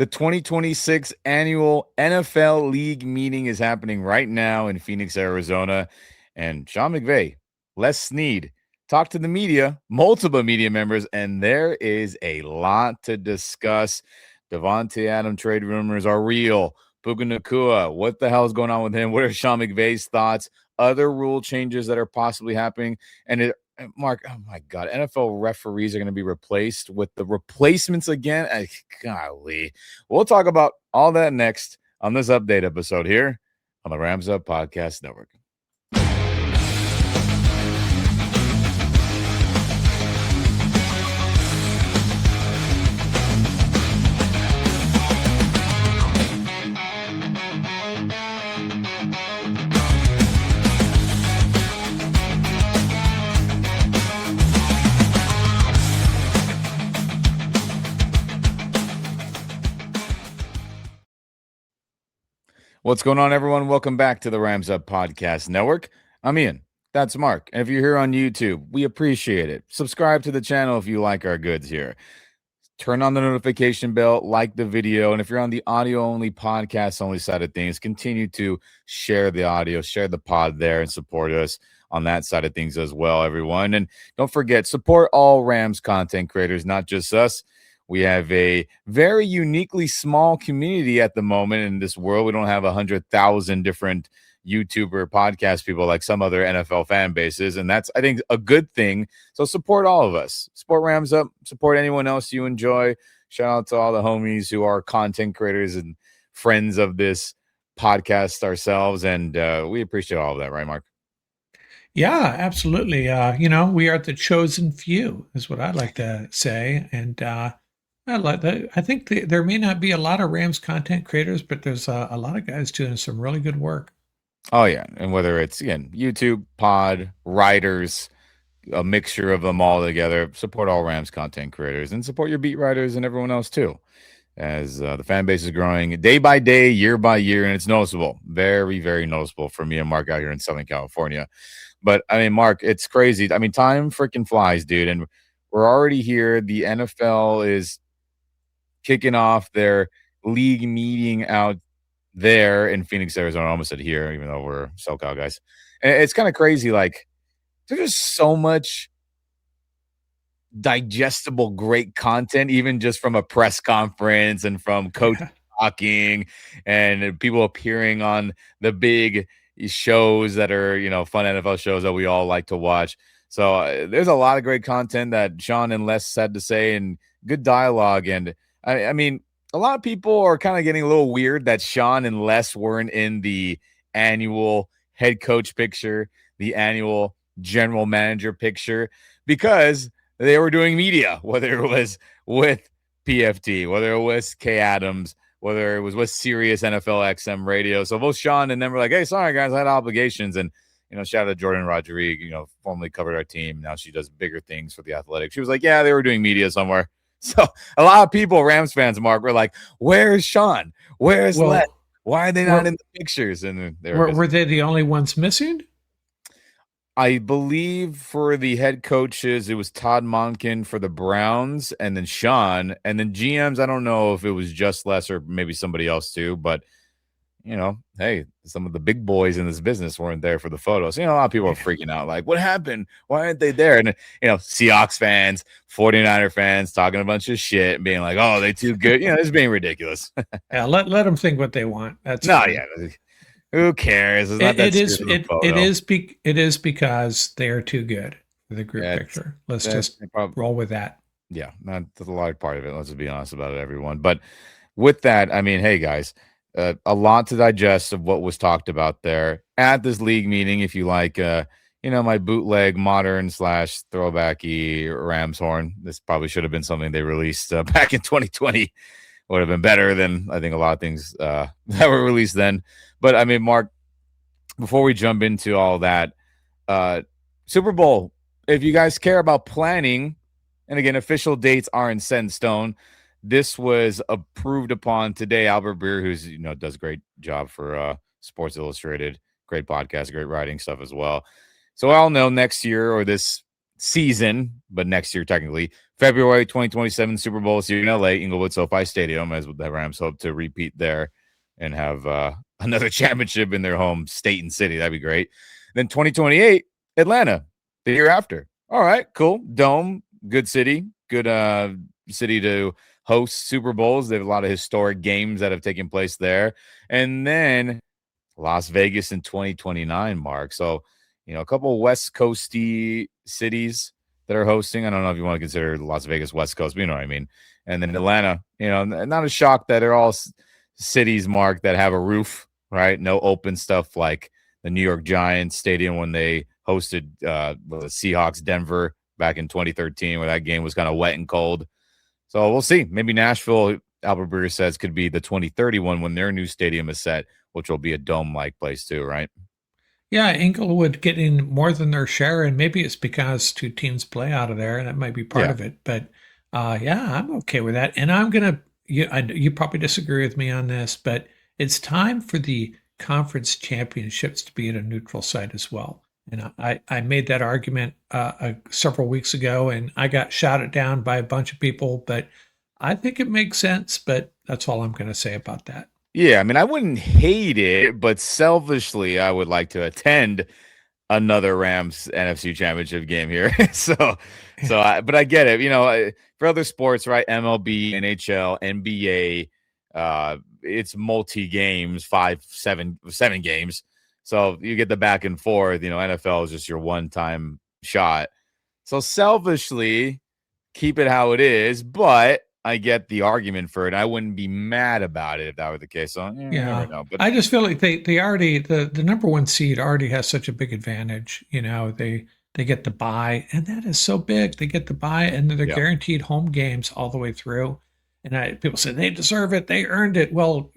The 2026 annual NFL League meeting is happening right now in Phoenix, Arizona. And Sean McVay, Les Snead, talked to the media, multiple media members, and there is a lot to discuss. Davante Adams trade rumors are real. Puka Nacua, what the hell is going on with him? What are Sean McVay's thoughts? Other rule changes that are possibly happening. Mark, oh my God, NFL referees are going to be replaced with the replacements again. Golly. We'll talk about all that next on this update episode here on the Rams Up Podcast Network. What's going on, everyone? Welcome back to the Rams Up Podcast Network. I'm Ian. That's Mark. And if you're here on YouTube, we appreciate it. Subscribe to the channel if you like our goods here. Turn on the notification bell, like the video. And if you're on the audio-only, podcast-only side of things, continue to share the audio, share the pod there, and support us on that side of things as well, everyone. And don't forget, support all Rams content creators, not just us. We have a very uniquely small community at the moment in this world. We don't have 100,000 different YouTuber podcast people like some other NFL fan bases. And that's, I think, a good thing. So support all of us. Support Rams Up. Support anyone else you enjoy. Shout out to all the homies who are content creators and friends of this podcast ourselves. And we appreciate all of that. Right, Mark? Yeah, absolutely. We are the chosen few, is what I like to say. And I like that. I think there may not be a lot of Rams content creators, but there's a lot of guys doing some really good work. Oh, yeah. And whether it's, again, YouTube, pod, writers, a mixture of them all together, support all Rams content creators and support your beat writers and everyone else too, as the fan base is growing day by day, year by year, and it's noticeable. Very, very noticeable for me and Mark out here in Southern California. But, I mean, Mark, it's crazy. I mean, time freaking flies, dude, and we're already here. The NFL is kicking off their league meeting out there in Phoenix, Arizona. I almost said here, even though we're SoCal guys. And it's kind of crazy. Like, there's just so much digestible, great content, even just from a press conference and from coach talking and people appearing on the big shows that are, fun NFL shows that we all like to watch. So there's a lot of great content that Sean and Les had to say and good dialogue. And I mean, a lot of people are kind of getting a little weird that Sean and Les weren't in the annual head coach picture, the annual general manager picture, because they were doing media, whether it was with PFT, whether it was K Adams, whether it was with Sirius NFL XM radio. So both Sean and them were like, hey, sorry, guys, I had obligations. And, shout out to Jordan Rodriguez, formerly covered our team. Now she does bigger things for the Athletic. She was like, yeah, they were doing media somewhere. So a lot of people, Rams fans, Mark, were like, where's Sean? Where's Les? Why are they not in the pictures? And were they the only ones missing? I believe for the head coaches, it was Todd Monken for the Browns and then Sean. And then GMs, I don't know if it was just Les or maybe somebody else too. But, hey, some of the big boys in this business weren't there for the photos. A lot of people are freaking out like, what happened? Why aren't they there? And, Seahawks fans, 49er fans talking a bunch of shit and being like, oh, they too good. It's being ridiculous. Yeah, let them think what they want. That's no, fine. Yeah. Who cares? It's not that it is because they are too good for the group picture. Let's just roll with that. Yeah, that's a large part of it. Let's just be honest about it, everyone. But with that, I mean, hey guys, a lot to digest of what was talked about there at this league meeting. If you like, my bootleg modern / throwbacky Rams horn, this probably should have been something they released back in 2020. Would have been better than I think a lot of things that were released then. But I mean, Mark, before we jump into all that, Super Bowl, if you guys care about planning, and again, official dates aren't set in stone. This was approved upon today. Albert Breer, who's does a great job for Sports Illustrated, great podcast, great writing stuff as well. So I'll know next year or this season, but next year technically. February 2027 Super Bowl is here in LA, Inglewood SoFi Stadium, as the Rams hope to repeat there and have another championship in their home state and city. That'd be great. Then 2028, Atlanta, the year after. All right, cool. Dome, good city, good city to host Super Bowls. They have a lot of historic games that have taken place there. And then Las Vegas in 2029, Mark. So, a couple of West Coasty cities that are hosting. I don't know if you want to consider Las Vegas West Coast, but you know what I mean. And then Atlanta, not a shock that they're all cities, Mark, that have a roof, right? No open stuff like the New York Giants Stadium when they hosted the Seahawks Denver back in 2013, where that game was kind of wet and cold. So we'll see. Maybe Nashville, Albert Breer says, could be the 2031 when their new stadium is set, which will be a dome-like place too, right? Yeah, Inglewood getting more than their share, and maybe it's because two teams play out of there, and that might be part Yeah. of it. But yeah, I'm okay with that. And I'm gonna you probably disagree with me on this, but it's time for the conference championships to be at a neutral site as well. And I made that argument several weeks ago, and I got shouted down by a bunch of people. But I think it makes sense. But that's all I'm going to say about that. Yeah, I mean, I wouldn't hate it, but selfishly, I would like to attend another Rams NFC Championship game here. But I get it. For other sports, right? MLB, NHL, NBA, it's multi games, seven games. So you get the back and forth. NFL is just your one time shot. So selfishly, keep it how it is, but I get the argument for it. I wouldn't be mad about it if that were the case. So you never know. But I just feel like they already the number one seed already has such a big advantage. They get the bye, and that is so big. They get the bye, and they're guaranteed home games all the way through. And people say they deserve it, they earned it. Well,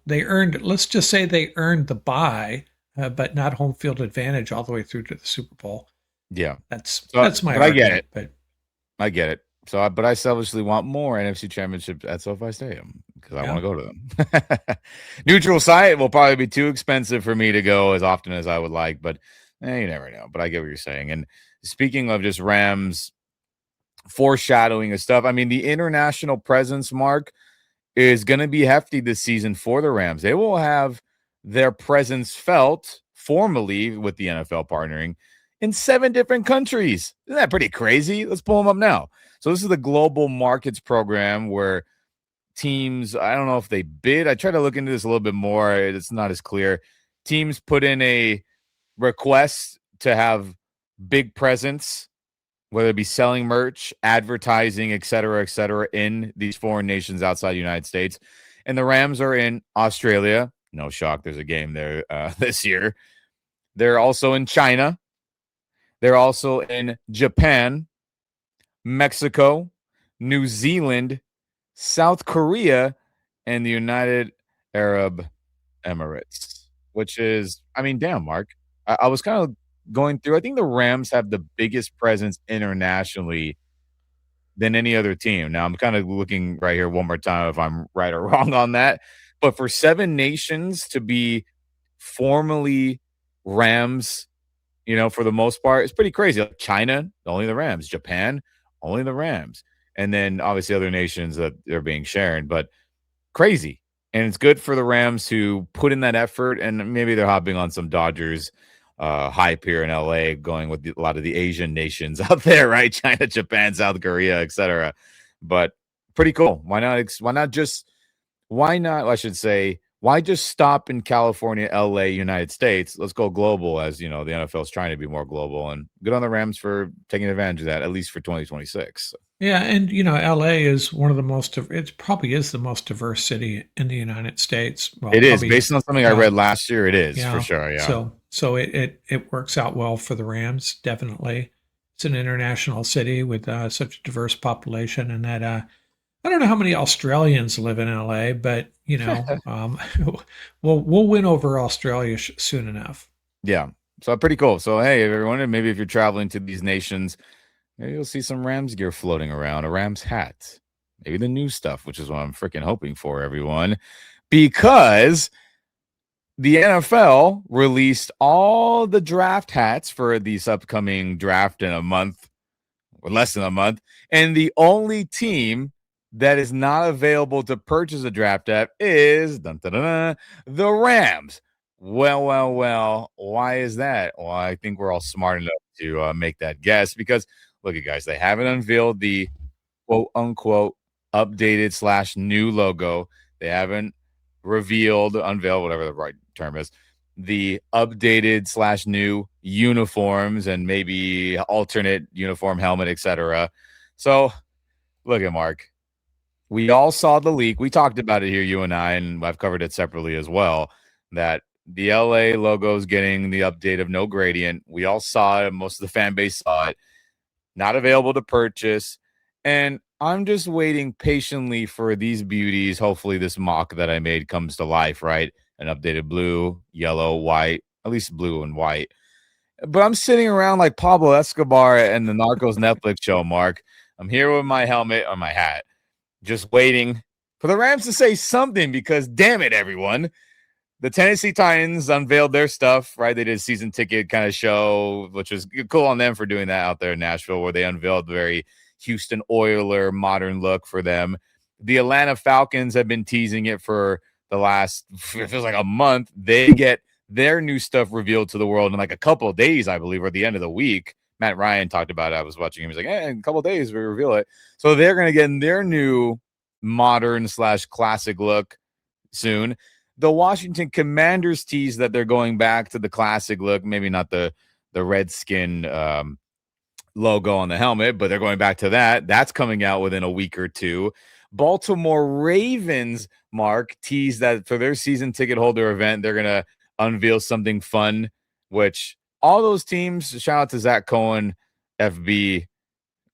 they earned it. Let's just say they earned the bye, but not home field advantage all the way through to the Super Bowl. Yeah, that's my but argument. I get it. But I get it. But I selfishly want more NFC championships at SoFi Stadium because I want to go to them. Neutral site will probably be too expensive for me to go as often as I would like, but you never know. But I get what you're saying. And speaking of just Rams foreshadowing of stuff, I mean, the international presence, Mark, is going to be hefty this season for the Rams. They will have their presence felt formally with the NFL partnering in 7 different countries. Isn't that pretty crazy? Let's pull them up now. So this is the Global Markets Program where teams, I don't know if they bid. I try to look into this a little bit more. It's not as clear. Teams put in a request to have big presence, whether it be selling merch, advertising, et cetera, in these foreign nations outside the United States. And the Rams are in Australia. No shock. There's a game there this year. They're also in China. They're also in Japan, Mexico, New Zealand, South Korea, and the United Arab Emirates, which is, I mean, damn, Mark. I was kind of going through, I think the Rams have the biggest presence internationally than any other team. Now, I'm kind of looking right here one more time if I'm right or wrong on that. But for 7 nations to be formally Rams, for the most part, it's pretty crazy. Like China, only the Rams. Japan, only the Rams. And then obviously other nations that they're being shared, but crazy. And it's good for the Rams to put in that effort. And maybe they're hopping on some Dodgers hype here in LA, going with a lot of the Asian nations out there, right? China, Japan, South Korea, etc. But pretty cool. Why not? I should say, why just stop in California, LA, United States? Let's go global, as the NFL is trying to be more global, and good on the Rams for taking advantage of that, at least for 2026. yeah, and LA is one of the most. It probably is the most diverse city in the United States. Well, It is probably, based on something I read last year. It is for sure. Yeah. So it works out well for the Rams. Definitely, it's an international city with such a diverse population, and that I don't know how many Australians live in LA, but we'll win over Australia soon enough. Yeah, so pretty cool. So hey, everyone, maybe if you're traveling to these nations, maybe you'll see some Rams gear floating around, a Rams hat, maybe the new stuff, which is what I'm freaking hoping for, everyone, because the NFL released all the draft hats for this upcoming draft in a month or less than a month. And the only team that is not available to purchase a draft app is dun, dun, dun, dun, the Rams. Well. Why is that? Well, I think we're all smart enough to make that guess because look at guys, they haven't unveiled the quote unquote updated slash new logo. They haven't unveiled, whatever the right term is, the updated slash new uniforms and maybe alternate uniform helmet, etc. So look at Mark. We all saw the leak. We talked about it here, you and I, and I've covered it separately as well. That the LA logo is getting the update of no gradient. We all saw it. Most of the fan base saw it. Not available to purchase. And I'm just waiting patiently for these beauties. Hopefully, this mock that I made comes to life, right? An updated blue, yellow, white, at least blue and white. But I'm sitting around like Pablo Escobar and the Narcos Netflix show, Mark. I'm here with my helmet or my hat, just waiting for the Rams to say something because, damn it, everyone. The Tennessee Titans unveiled their stuff, right? They did a season ticket kind of show, which was cool on them for doing that out there in Nashville, where they unveiled the very Houston Oiler modern look for them. The Atlanta Falcons have been teasing it for the last, it feels like a month. They get their new stuff revealed to the world in like a couple of days, I believe, or at the end of the week. Matt Ryan talked about it. I was watching him. He's like, in a couple of days, we reveal it. So they're going to get in their new modern slash classic look soon. The Washington Commanders tease that they're going back to the classic look, maybe not the Redskin logo on the helmet, but they're going back to that. That's coming out within a week or two. Baltimore Ravens, Mark, tease that for their season ticket holder event, they're going to unveil something fun, which all those teams, shout out to Zach Cohen, FB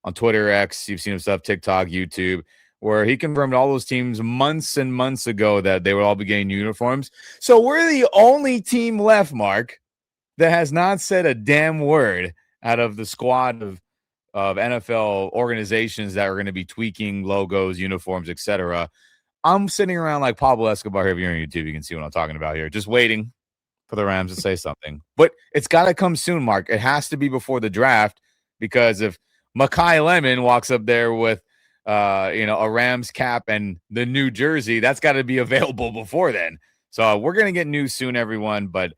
on Twitter, X, you've seen him stuff, TikTok, YouTube, where he confirmed all those teams months and months ago that they would all be getting uniforms. So we're the only team left, Mark, that has not said a damn word out of the squad of NFL organizations that are going to be tweaking logos, uniforms, etc. I'm sitting around like Pablo Escobar here. If you're on YouTube, you can see what I'm talking about here. Just waiting for the Rams to say something. But it's got to come soon, Mark. It has to be before the draft because if Makai Lemon walks up there with a Rams cap and the new jersey, that's got to be available before then. So we're going to get news soon, everyone. But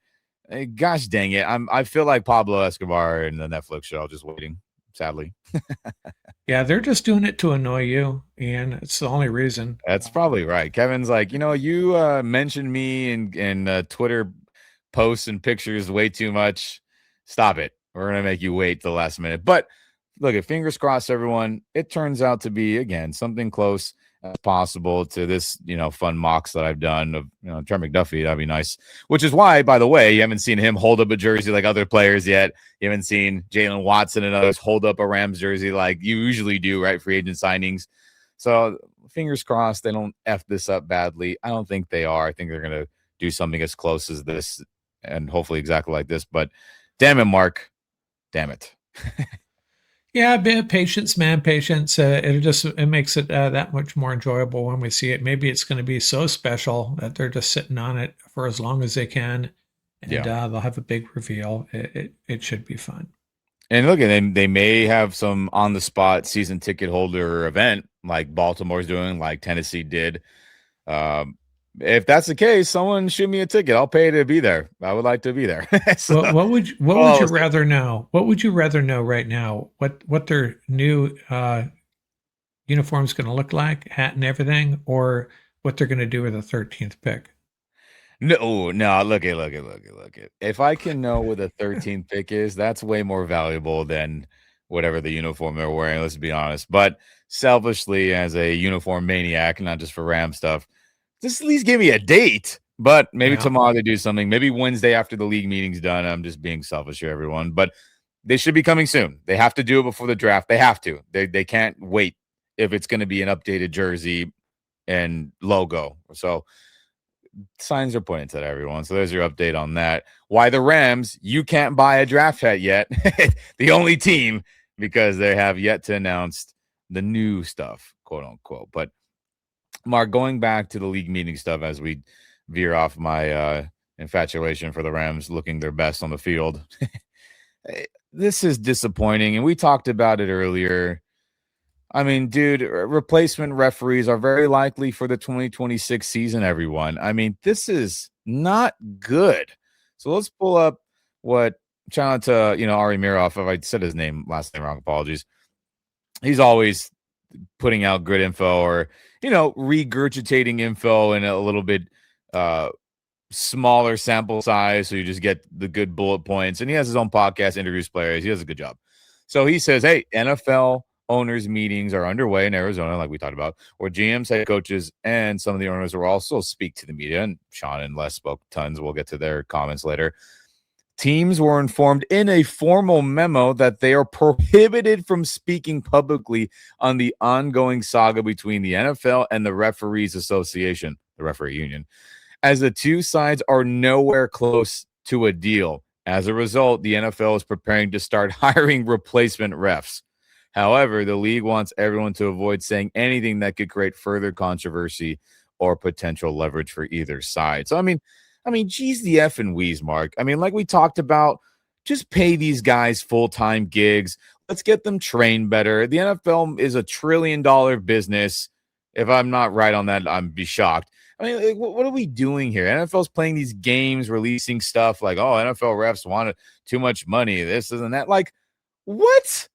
gosh dang it. I feel like Pablo Escobar in the Netflix show, just waiting, sadly. Yeah, they're just doing it to annoy you, and it's the only reason. That's probably right. Kevin's like, you mentioned me in Twitter posts and pictures way too much. Stop it. We're going to make you wait the last minute. But look, at fingers crossed, everyone. It turns out to be, again, something close as possible to this, fun mocks that I've done of, Trent McDuffie. That'd be nice. Which is why, by the way, you haven't seen him hold up a jersey like other players yet. You haven't seen Jalen Watson and others hold up a Rams jersey like you usually do, right? Free agent signings. So fingers crossed they don't F this up badly. I don't think they are. I think they're going to do something as close as this and hopefully exactly like this. But damn it, Mark. Damn it. Yeah, a bit of patience, man. Patience. It makes it that much more enjoyable when we see it. Maybe it's going to be so special that they're just sitting on it for as long as they can, and they'll have a big reveal. It should be fun. And look at them; they may have some on the spot season ticket holder event like Baltimore's doing, like Tennessee did. If that's the case, someone shoot me a ticket. I'll pay to be there. I would like to be there. So, what would you rather know? What would you rather know right now? What their new uniform is going to look like, hat and everything, or what they're going to do with the 13th pick? No. Look it. If I can know what the 13th pick is, that's way more valuable than whatever the uniform they're wearing. Let's be honest. But selfishly, as a uniform maniac, not just for Ram stuff, just at least give me a date. But maybe tomorrow they do something. Maybe Wednesday after the league meeting's done. I'm just being selfish here, everyone. But they should be coming soon. They have to do it before the draft. They have to. They can't wait if it's going to be an updated jersey and logo. So signs are pointing to that, everyone. So there's your update on that. Why the Rams, you can't buy a draft hat yet. The only team, because they have yet to announce the new stuff, quote unquote. But Mark, going back to the league meeting stuff as we veer off my infatuation for the Rams looking their best on the field. this is disappointing, and we talked about it earlier. I mean, dude, replacement referees are very likely for the 2026 season, everyone. I mean, this is not good. So let's pull up what shout out to, Ari Miroff. If I said his last name wrong, apologies. He's always putting out good info or, regurgitating info in a little bit uh smaller sample size, so you just get the good bullet points. And he has his own podcast, interviews players. He does a good job. So he says, hey, NFL owners meetings are underway in Arizona, like we talked about, where GMs, head coaches, and some of the owners will also speak to the media. And Sean and Les spoke tons. We'll get to their comments later. Teams were informed in a formal memo that they are prohibited from speaking publicly on the ongoing saga between the NFL and the Referees Association, the referee union, as the two sides are nowhere close to a deal. As a result, the NFL is preparing to start hiring replacement refs. However, the league wants everyone to avoid saying anything that could create further controversy or potential leverage for either side. So, geez, the F and wheeze, Mark. I mean, like we talked about, just pay these guys full-time gigs. Let's get them trained better. The NFL is a $1 trillion business. If I'm not right on that, I'd be shocked. I mean, like, what are we doing here? NFL's playing these games, releasing stuff like, oh, NFL refs wanted too much money, this, and that. Like, what?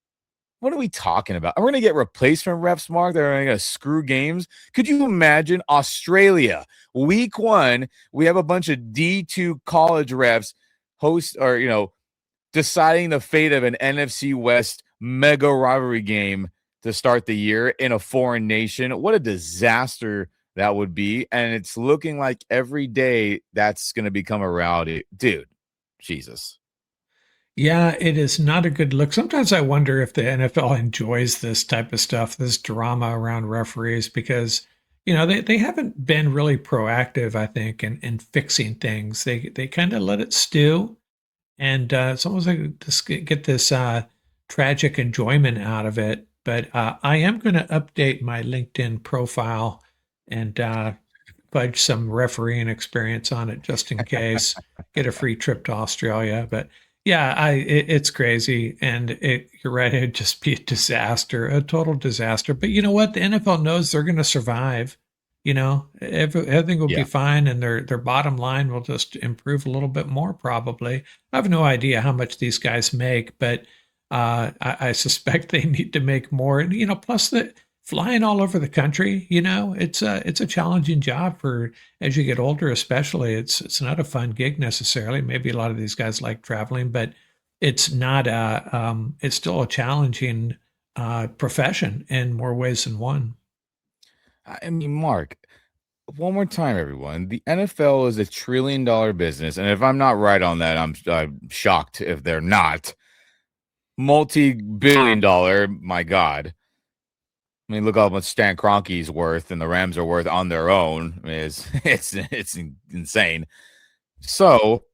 What are we talking about? We're going to get replacement refs, Mark. They're going to screw games. Could you imagine Australia, week 1, we have a bunch of D2 college refs host or, deciding the fate of an NFC West mega rivalry game to start the year in a foreign nation. What a disaster that would be. And it's looking like every day that's going to become a reality. Dude, Jesus. Yeah, it is not a good look. Sometimes I wonder if the NFL enjoys this type of stuff, this drama around referees, because they haven't been really proactive, I think, in fixing things. They kind of let it stew, and it's almost like just get this tragic enjoyment out of it. But I am going to update my LinkedIn profile and fudge some refereeing experience on it just in case. Get a free trip to Australia. But yeah, it's crazy, and you're right. It'd just be a disaster, a total disaster. But you know what? The NFL knows they're going to survive. Everything will be Yeah. fine, and their bottom line will just improve a little bit more. Probably. I have no idea how much these guys make, but I suspect they need to make more. And plus the flying all over the country, it's a challenging job for as you get older, especially. It's not a fun gig necessarily. Maybe a lot of these guys like traveling, but it's not it's still a challenging profession in more ways than one. I mean, Mark, one more time, everyone. The NFL is a $1 trillion business. And if I'm not right on that, I'm shocked if they're not. Multi-billion dollar, my God. I mean, look how much Stan Kroenke's worth and the Rams are worth on their own. I mean, it's insane. So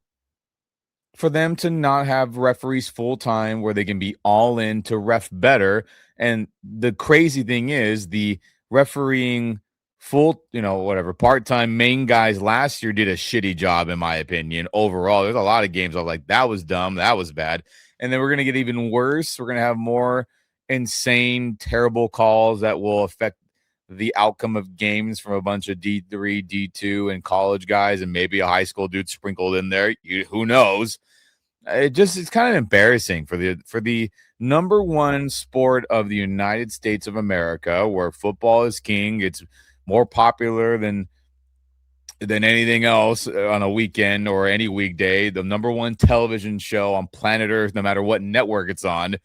for them to not have referees full time where they can be all in to ref better. And the crazy thing is the refereeing full, whatever, part-time main guys last year did a shitty job, in my opinion. Overall, there's a lot of games I was like, that was dumb, that was bad. And then we're going to get even worse. We're going to have more insane, terrible calls that will affect the outcome of games from a bunch of D3, D2, and college guys, and maybe a high school dude sprinkled in there. Who knows? It's kind of embarrassing for the number one sport of the United States of America, where football is king. It's more popular than anything else on a weekend or any weekday. The number one television show on planet Earth, no matter what network it's on,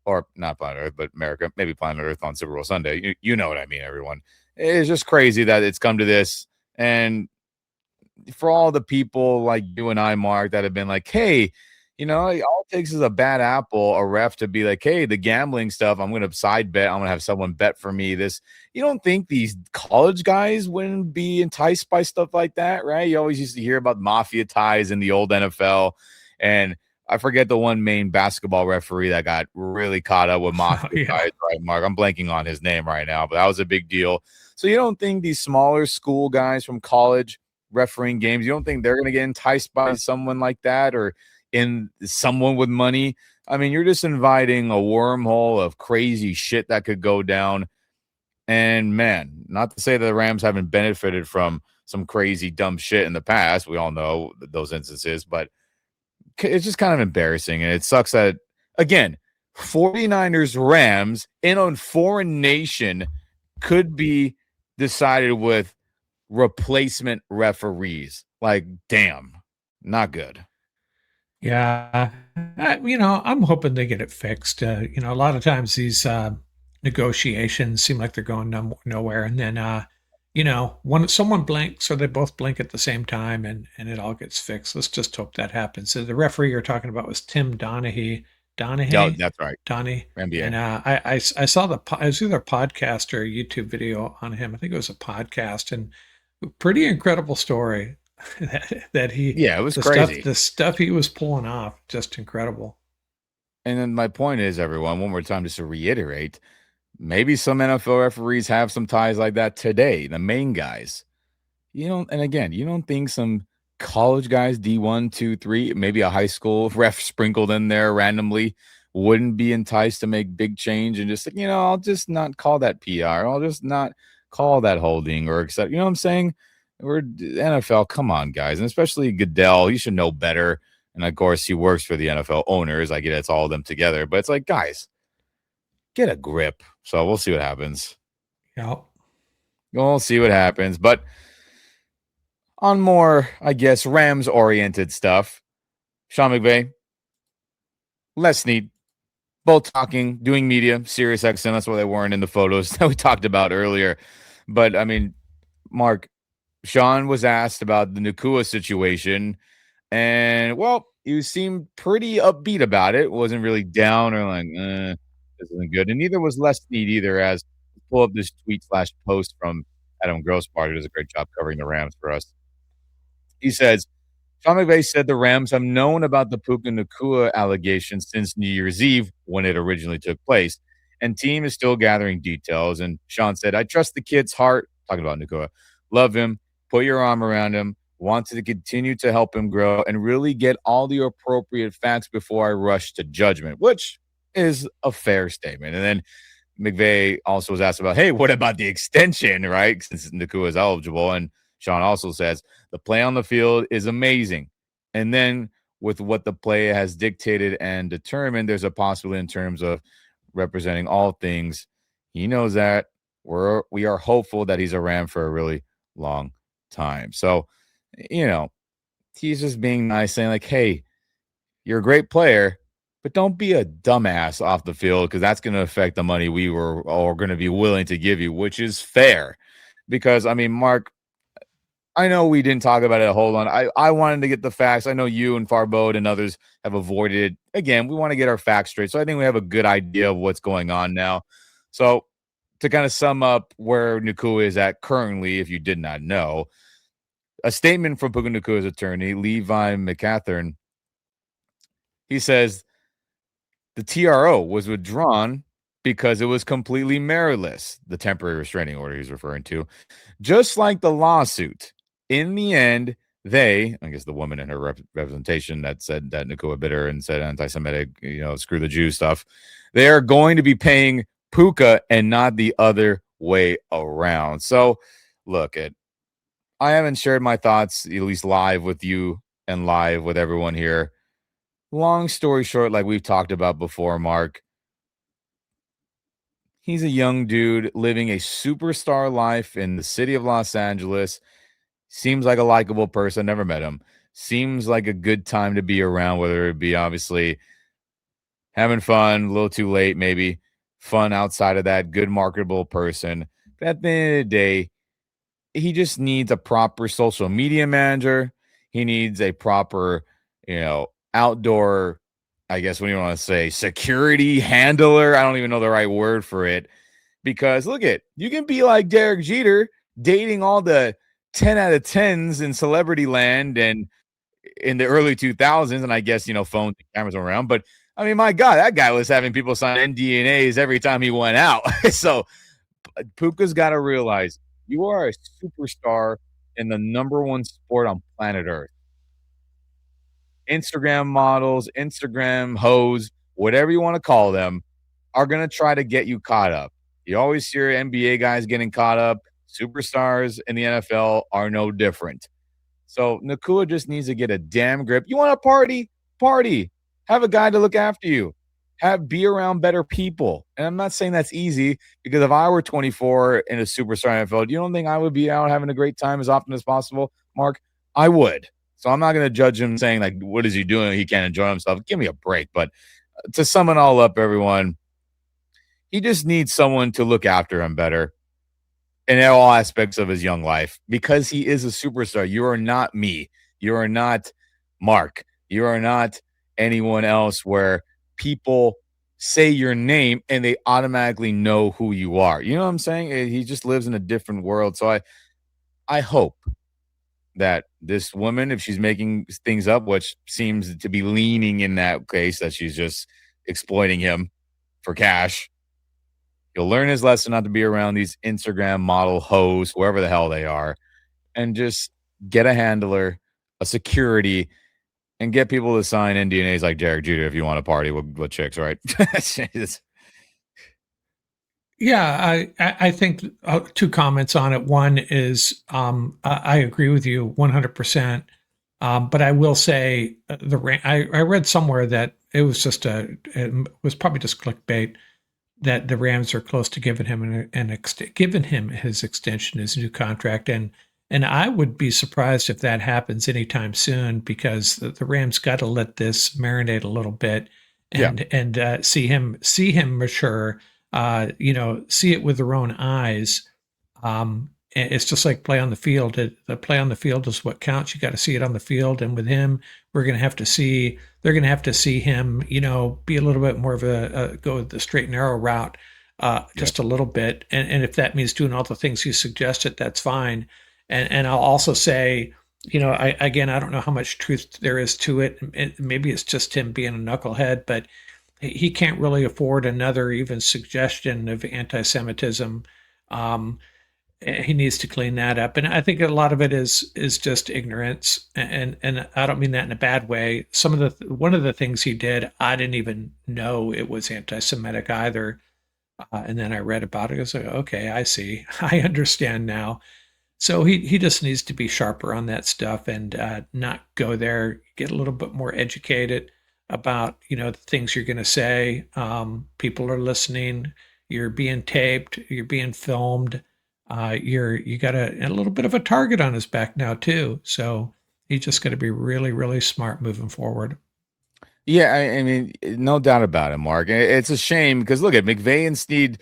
or not planet Earth, but America, maybe planet Earth on Super Bowl Sunday. You know what I mean, everyone. It's just crazy that it's come to this. And for all the people like you and I, Mark, that have been like, hey, all it takes is a bad apple, a ref to be like, hey, the gambling stuff, I'm going to side bet. I'm going to have someone bet for me this. You don't think these college guys wouldn't be enticed by stuff like that, right? You always used to hear about mafia ties in the old NFL. And I forget the one main basketball referee that got really caught up with mafia Yeah. ties, right, Mark? I'm blanking on his name right now, but that was a big deal. So you don't think these smaller school guys from college refereeing games, you don't think they're going to get enticed by someone like that or in someone with money I mean, you're just inviting a wormhole of crazy shit that could go down. And man, not to say that the Rams haven't benefited from some crazy dumb shit in the past. We all know those instances, but it's just kind of embarrassing. And it sucks that, again, 49ers Rams in a foreign nation could be decided with replacement referees. Like, damn, not good. Yeah. I'm hoping they get it fixed. A lot of times these negotiations seem like they're going nowhere. And then, when someone blinks or they both blink at the same time and it all gets fixed, let's just hope that happens. So the referee you're talking about was Tim Donahue. No, Donahue? that's right. Donnie. And NBA. I saw it was either a podcast or a YouTube video on him. I think it was a podcast and pretty incredible story that he Yeah, it was crazy. the stuff he was pulling off, just incredible. And then my point is, everyone, one more time, just to reiterate, maybe some NFL referees have some ties like that today, the main guys. You don't, and again, you don't think some college guys, D1, 2, 3, maybe a high school ref sprinkled in there randomly wouldn't be enticed to make big change and just, I'll just not call that PR. I'll just not call that holding or accept, you know what I'm saying? We're NFL, come on, guys. And especially Goodell, he should know better. And of course, he works for the NFL owners. I get it's all of them together, but it's like, guys, get a grip. So we'll see what happens. Yeah. We'll see what happens. But on more, I guess, Rams oriented stuff, Sean McVay, Les Snead, both talking, doing media, Sirius XM. That's why they weren't in the photos that we talked about earlier. But I mean, Mark, Sean was asked about the Nacua situation, and well, he seemed pretty upbeat about it. Wasn't really down or like, this isn't good. And neither was Les Snead either. As pull up this tweet slash post from Adam Grossbart, who does a great job covering the Rams for us. He says, Sean McVay said the Rams have known about the Puka Nacua allegation since New Year's Eve when it originally took place, and team is still gathering details. And Sean said, I trust the kid's heart, talking about Nacua, love him, put your arm around him, want to continue to help him grow, and really get all the appropriate facts before I rush to judgment, which is a fair statement. And then McVay also was asked about, hey, what about the extension, right? Since Nacua is eligible. And Sean also says, the play on the field is amazing. And then with what the play has dictated and determined, there's a possibility in terms of representing all things. He knows that we are hopeful that he's a Ram for a really long time. So, he's just being nice, saying like, hey, you're a great player, but don't be a dumbass off the field because that's going to affect the money we were all going to be willing to give you, which is fair. Because, I mean, Mark, I know we didn't talk about it a whole lot. I wanted to get the facts. I know you and Farbode and others have avoided it. Again, we want to get our facts straight. So I think we have a good idea of what's going on now. So to kind of sum up where Nacua is at currently, if you did not know, a statement from Puka Nacua's attorney, Levi McCathern, he says the TRO was withdrawn because it was completely meritless, the temporary restraining order he's referring to, just like the lawsuit. In the end, I guess the woman in her representation that said that Nacua bit her and said anti-Semitic, screw the Jew stuff, they are going to be paying Puka and not the other way around. So, look, I haven't shared my thoughts, at least live with you and live with everyone here. Long story short, like we've talked about before, Mark, he's a young dude living a superstar life in the city of Los Angeles. Seems like a likable person. Never met him. Seems like a good time to be around, whether it be obviously having fun, a little too late, maybe fun outside of that, good marketable person. But at the end of the day, he just needs a proper social media manager. He needs a proper, outdoor, I guess what do you want to say, security handler. I don't even know the right word for it. Because look you can be like Derek Jeter dating all the 10 out of 10s in celebrity land and in the early 2000s. And I guess, phones and cameras were around. But I mean, my God, that guy was having people sign NDAs every time he went out. So Puka's got to realize you are a superstar in the number one sport on planet Earth. Instagram models, Instagram hoes, whatever you want to call them, are going to try to get you caught up. You always hear NBA guys getting caught up. Superstars in the NFL are no different. So Nakua just needs to get a damn grip. You want to party? Party. Have a guy to look after you. Be around better people. And I'm not saying that's easy because if I were 24 in a superstar NFL, you don't think I would be out having a great time as often as possible, Mark? I would. So I'm not going to judge him saying like, what is he doing? He can't enjoy himself. Give me a break. But to sum it all up, everyone, he just needs someone to look after him better in all aspects of his young life because he is a superstar. You are not me. You are not Mark. You are not anyone else where people say your name and they automatically know who you are. You know what I'm saying? He just lives in a different world. So I hope that this woman, if she's making things up, which seems to be leaning in that case, that she's just exploiting him for cash, he'll learn his lesson not to be around these Instagram model hoes, whoever the hell they are, and just get a handler, a security, and get people to sign NDAs like Derek Jeter if you want to party with chicks, right? Yeah, I think two comments on it. One is I agree with you 100%. But I will say I read somewhere that it was just it was probably just clickbait that the Rams are close to giving him giving him his extension, his new contract, and I would be surprised if that happens anytime soon because the Rams got to let this marinate a little bit Yeah, and see him mature, see it with their own eyes. It's just like play on the field. The play on the field is what counts. You got to see it on the field, and with him, we're going to have to see. They're going to have to see him, be a little bit more of a go the straight and narrow route, yeah, just a little bit. And if that means doing all the things you suggested, that's fine. And I'll also say, I don't know how much truth there is to it. Maybe it's just him being a knucklehead, but he can't really afford another even suggestion of anti-Semitism. Um, he needs to clean that up, and I think a lot of it is just ignorance, and I don't mean that in a bad way. One of the things he did, I didn't even know it was anti-Semitic either, and then I read about it. I was like, okay, I see, I understand now. So he just needs to be sharper on that stuff and not go there. Get a little bit more educated about the things you're going to say. People are listening. You're being taped. You're being filmed. You got a little bit of a target on his back now too. So he's just got to be really really smart moving forward. yeah. I mean, no doubt about it, Mark. It's a shame because look at McVay and Snead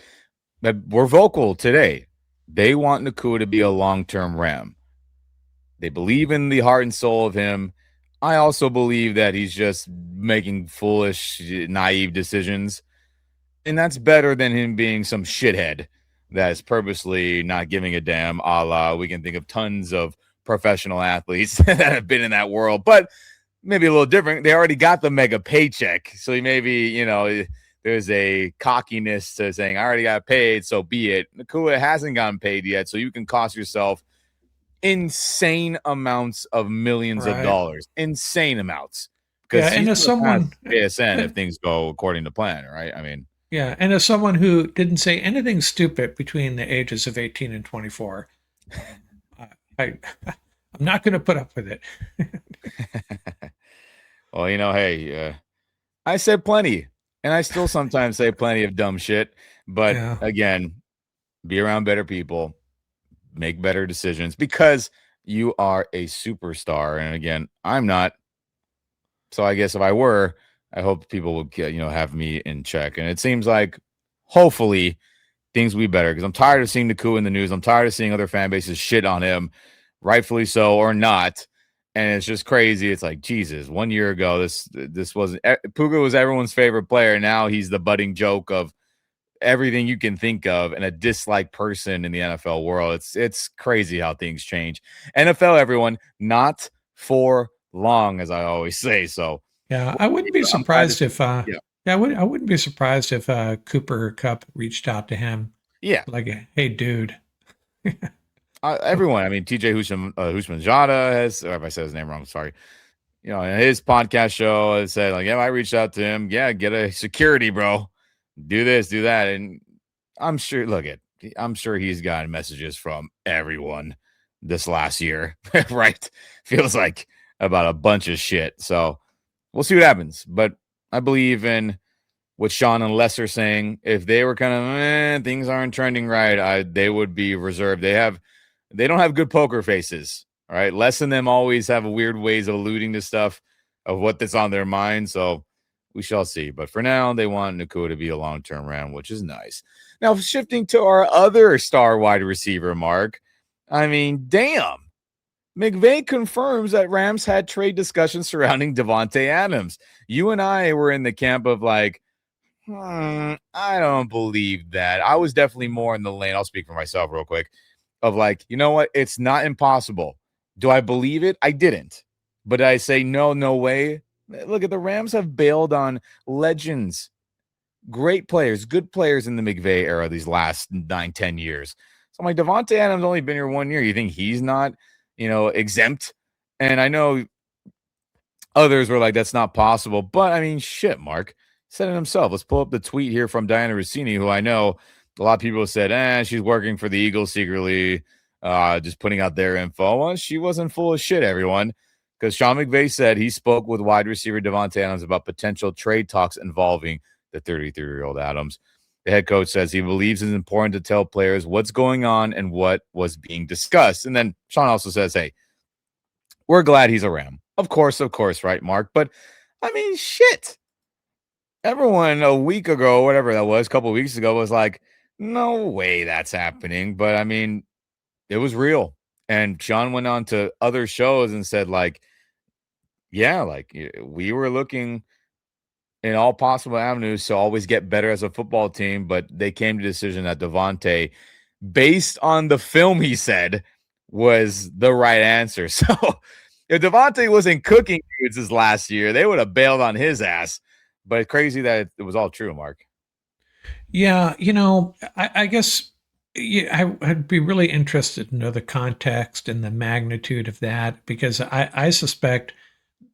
that were vocal today. They want Nakua to be a long-term Ram. They believe in the heart and soul of him. I also believe that he's just making foolish, naive decisions. And that's better than him being some shithead that is purposely not giving a damn, a la we can think of tons of professional athletes that have been in that world, but maybe a little different. They already got the mega paycheck. So maybe, there's a cockiness to saying, I already got paid, so be it. Nakua hasn't gotten paid yet, so you can cost yourself insane amounts of millions of Right. dollars, insane amounts, Yeah. because he's And as going to pass someone, ASN if things go according to plan, right? I mean, yeah, and as someone who didn't say anything stupid between the ages of 18 and 24, I I'm not going to put up with it. well, hey, I said plenty, and I still sometimes say plenty of dumb shit. But Yeah. again, be around better people, make better decisions because you are a superstar. And again, I'm not. So I guess if I were, I hope people would have me in check. And it seems like hopefully things will be better because I'm tired of seeing the coup in the news. I'm tired of seeing other fan bases shit on him, rightfully so or not. And it's just crazy. It's like Jesus. 1 year ago, this wasn't Puka was everyone's favorite player. Now he's the budding joke of everything you can think of and a disliked person in the NFL world. It's crazy how things change. NFL, everyone, not for long, as I always say. So Yeah, I wouldn't be I'm glad to surprised if yeah. yeah, I wouldn't be surprised if Cooper Cup reached out to him Yeah. like, "Hey dude." Everyone. I mean, TJ Hushman Jada has, or if I said his name wrong, sorry. in his podcast show, it said like, yeah, I reached out to him. Yeah, get a security, bro. Do this, do that. And I'm sure, I'm sure he's gotten messages from everyone this last year, right? Feels like about a bunch of shit. So we'll see what happens. But I believe in what Sean and Les are saying. If they were kind of things aren't trending right, they would be reserved. They don't have good poker faces. All right. Les and them always have weird ways of alluding to stuff of what that's on their mind. So we shall see. But for now, they want Nacua to be a long-term Ram, which is nice. Now, shifting to our other star wide receiver, Mark. I mean, damn. McVay confirms that Rams had trade discussions surrounding Davante Adams. You and I were in the camp of like, I don't believe that. I was definitely more in the lane. I'll speak for myself real quick of like, you know what? It's not impossible. Do I believe it? I didn't. But I say, no way. Look at the Rams have bailed on legends, great players, good players in the McVay era these last 9-10 years. So I'm like, Davante Adams only been here 1 year. You think he's not, exempt? And I know others were like, that's not possible. But I mean, shit, Mark said it himself. Let's pull up the tweet here from Diana Rossini, who I know a lot of people said, she's working for the Eagles secretly, just putting out their info. Well, she wasn't full of shit, everyone, because Sean McVay said he spoke with wide receiver Davante Adams about potential trade talks involving the 33-year-old Adams. The head coach says he believes it's important to tell players what's going on and what was being discussed. And then Sean also says, hey, we're glad he's a Ram. Of course, right, Mark? But, I mean, shit. Everyone a week ago, whatever that was, a couple of weeks ago, was like, no way that's happening. But, I mean, it was real. And Sean went on to other shows and said, like, yeah, like, we were looking in all possible avenues to always get better as a football team, but they came to the decision that Davante, based on the film he said, was the right answer. So if Davante wasn't cooking dudes this last year, they would have bailed on his ass. But crazy that it was all true, Mark. Yeah, I guess I'd be really interested to know the context and the magnitude of that because I suspect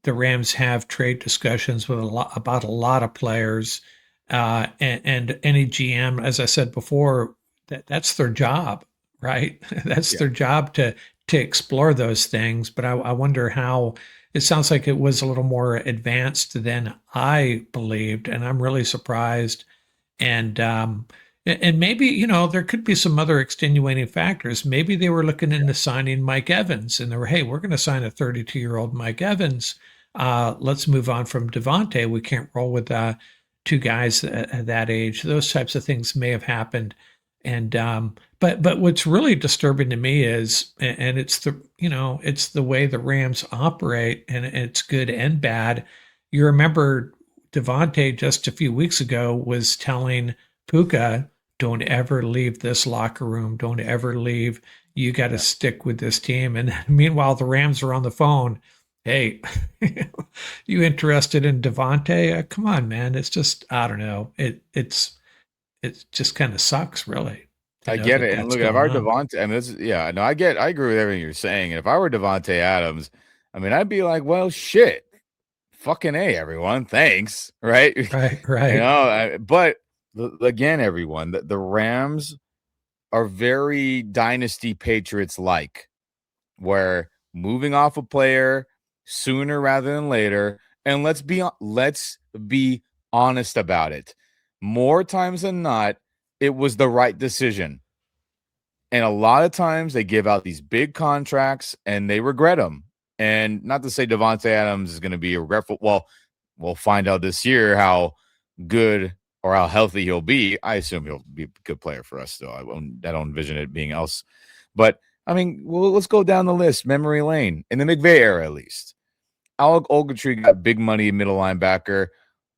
the Rams have trade discussions with about a lot of players, and any GM, as I said before, that's their job, right? That's Yeah. their job to explore those things. But I wonder how. It sounds like it was a little more advanced than I believed, and I'm really surprised and maybe, there could be some other extenuating factors. Maybe they were looking into signing Mike Evans and they were, hey, we're going to sign a 32-year-old Mike Evans. Let's move on from Davante. We can't roll with two guys at that age. Those types of things may have happened. And but what's really disturbing to me is, and it's the way the Rams operate, and it's good and bad. You remember Davante just a few weeks ago was telling Puka, don't ever leave this locker room. Don't ever leave. You got to stick with this team. And meanwhile, the Rams are on the phone. Hey, you interested in Davante? Come on, man. It's just, I don't know. It just kind of sucks, really, to I know get that it. And that's look, if going I were on. Davante, I mean, I agree with everything you're saying. And if I were Davante Adams, I mean, I'd be like, well, shit, fucking A, everyone. Thanks. Right. Right, right. But again, everyone, the Rams are very dynasty Patriots like, where moving off a player sooner rather than later. And let's be honest about it. More times than not, it was the right decision. And a lot of times they give out these big contracts and they regret them. And not to say Davante Adams is going to be regretful. Well, we'll find out this year how good or how healthy he'll be. I assume he'll be a good player for us, though. I don't envision it being else. But I mean, well, let's go down the list. Memory lane in the McVay era, at least. Alec Ogletree got big money middle linebacker.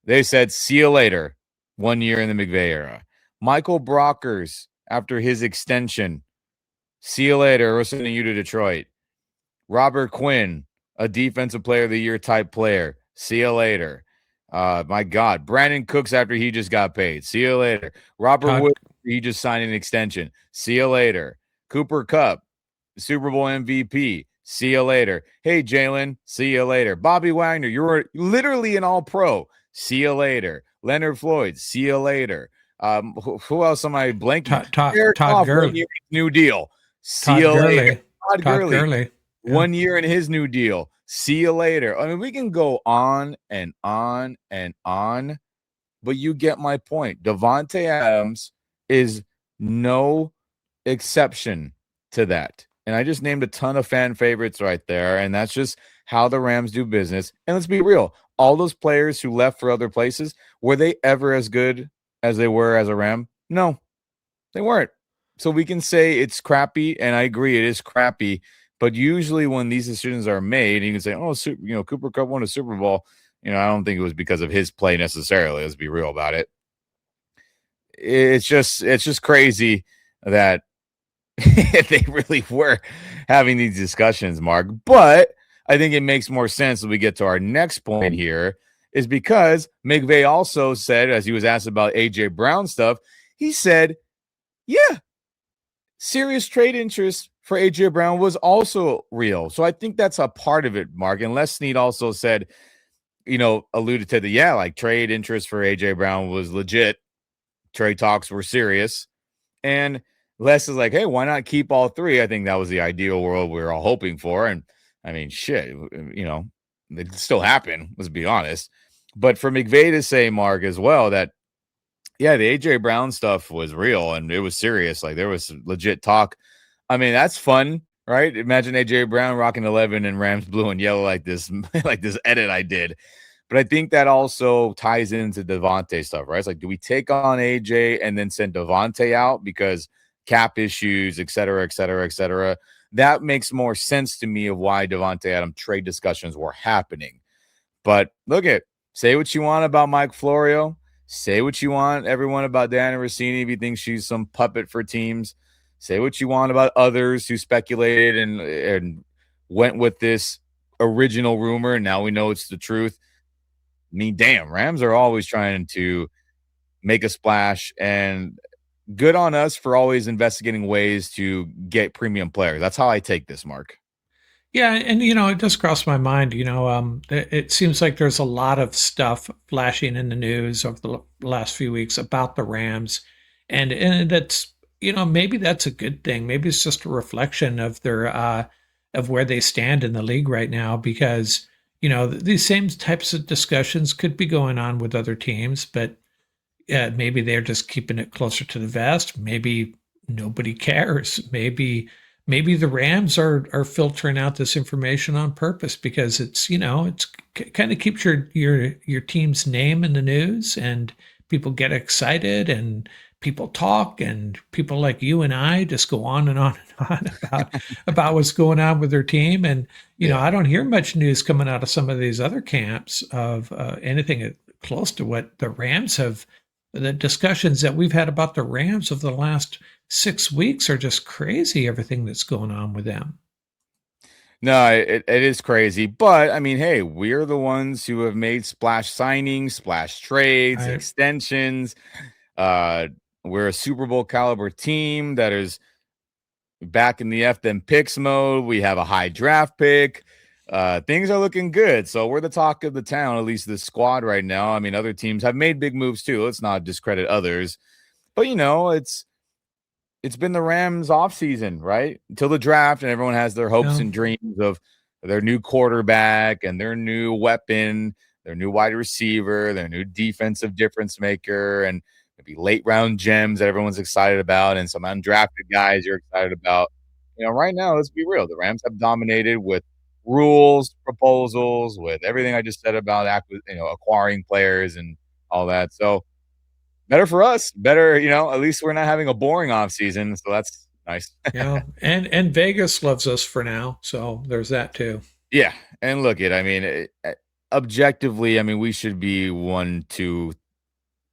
They said, see you later. 1 year in the McVay era. Michael Brockers, after his extension, see you later. We're sending you to Detroit. Robert Quinn, a defensive player of the year type player. See you later. My God. Brandon Cooks after he just got paid. See you later. Robert Todd, Wood, he just signed an extension. See you later. Cooper Kupp, Super Bowl MVP. See you later. Hey, Jalen, see you later. Bobby Wagner, you're literally an all pro. See you later. Leonard Floyd, see you later. Who else am I blanking? Jared Todd Goff, 1 Gurley. year new deal. See Todd you later. Gurley. Todd Todd Gurley, Gurley. Yeah. 1 year in his new deal. See you later. I mean, we can go on and on and on, but you get my point. Davante Adams is no exception to that. And I just named a ton of fan favorites right there. And that's just how the Rams do business. And let's be real, all those players who left for other places, were they ever as good as they were as a Ram? No, they weren't. So we can say it's crappy, and I agree it is crappy. But usually when these decisions are made, you can say, "Oh, Cooper Kupp won a Super Bowl." I don't think it was because of his play necessarily. Let's be real about it. It's just crazy that they really were having these discussions, Mark. But I think it makes more sense when we get to our next point here, is because McVay also said, as he was asked about A.J. Brown stuff, he said, yeah, serious trade interest for A.J. Brown was also real. So I think that's a part of it, Mark. And Les Snead also said, alluded to like trade interest for A.J. Brown was legit. Trade talks were serious. And Les is like, hey, why not keep all three? I think that was the ideal world we were all hoping for. And I mean, shit, it still happened, let's be honest. But for McVay to say, Mark, as well, that, yeah, the A.J. Brown stuff was real and it was serious. Like there was legit talk. I mean, that's fun, right? Imagine A.J. Brown rocking 11 and Rams blue and yellow like this, like this edit I did. But I think that also ties into Davante stuff, right? It's like, do we take on AJ and then send Davante out because cap issues, et cetera, et cetera, et cetera? That makes more sense to me of why Davante Adams trade discussions were happening. But say what you want about Mike Florio. Say what you want, everyone, about Diana Rossini if you think she's some puppet for teams. Say what you want about others who speculated and went with this original rumor. And now we know it's the truth. I mean, damn, Rams are always trying to make a splash, and good on us for always investigating ways to get premium players. That's how I take this, Mark. Yeah, and it does cross my mind. It seems like there's a lot of stuff flashing in the news over the last few weeks about the Rams, and that's maybe that's a good thing. Maybe it's just a reflection of their of where they stand in the league right now, because these same types of discussions could be going on with other teams, but maybe they're just keeping it closer to the vest. Maybe nobody cares. Maybe the Rams are filtering out this information on purpose because it's kind of keeps your team's name in the news, and people get excited and people talk, and people like you and I just go on and on and on about what's going on with their team. And I don't hear much news coming out of some of these other camps of anything close to what the Rams have. The discussions that we've had about the Rams of the last 6 weeks are just crazy, everything that's going on with them. No, it is crazy. But I mean, hey, we're the ones who have made splash signings, splash trades, I, extensions. Uh, we're a Super Bowl caliber team that is back in the F them picks mode. We have a high draft pick. Things are looking good. So we're the talk of the town, at least the squad right now. I mean, other teams have made big moves too. Let's not discredit others. But it's been the Rams offseason, right? Until the draft, and everyone has their hopes and dreams of their new quarterback and their new weapon, their new wide receiver, their new defensive difference maker, and maybe late round gems that everyone's excited about, and some undrafted guys you're excited about. Right now, let's be real. The Rams have dominated with rules, proposals, with everything I just said about acquiring players and all that. So better for us. Better, at least we're not having a boring off season, so that's nice. and Vegas loves us for now, so there's that too. Yeah, and look I mean, objectively, I mean, we should be 1, 2,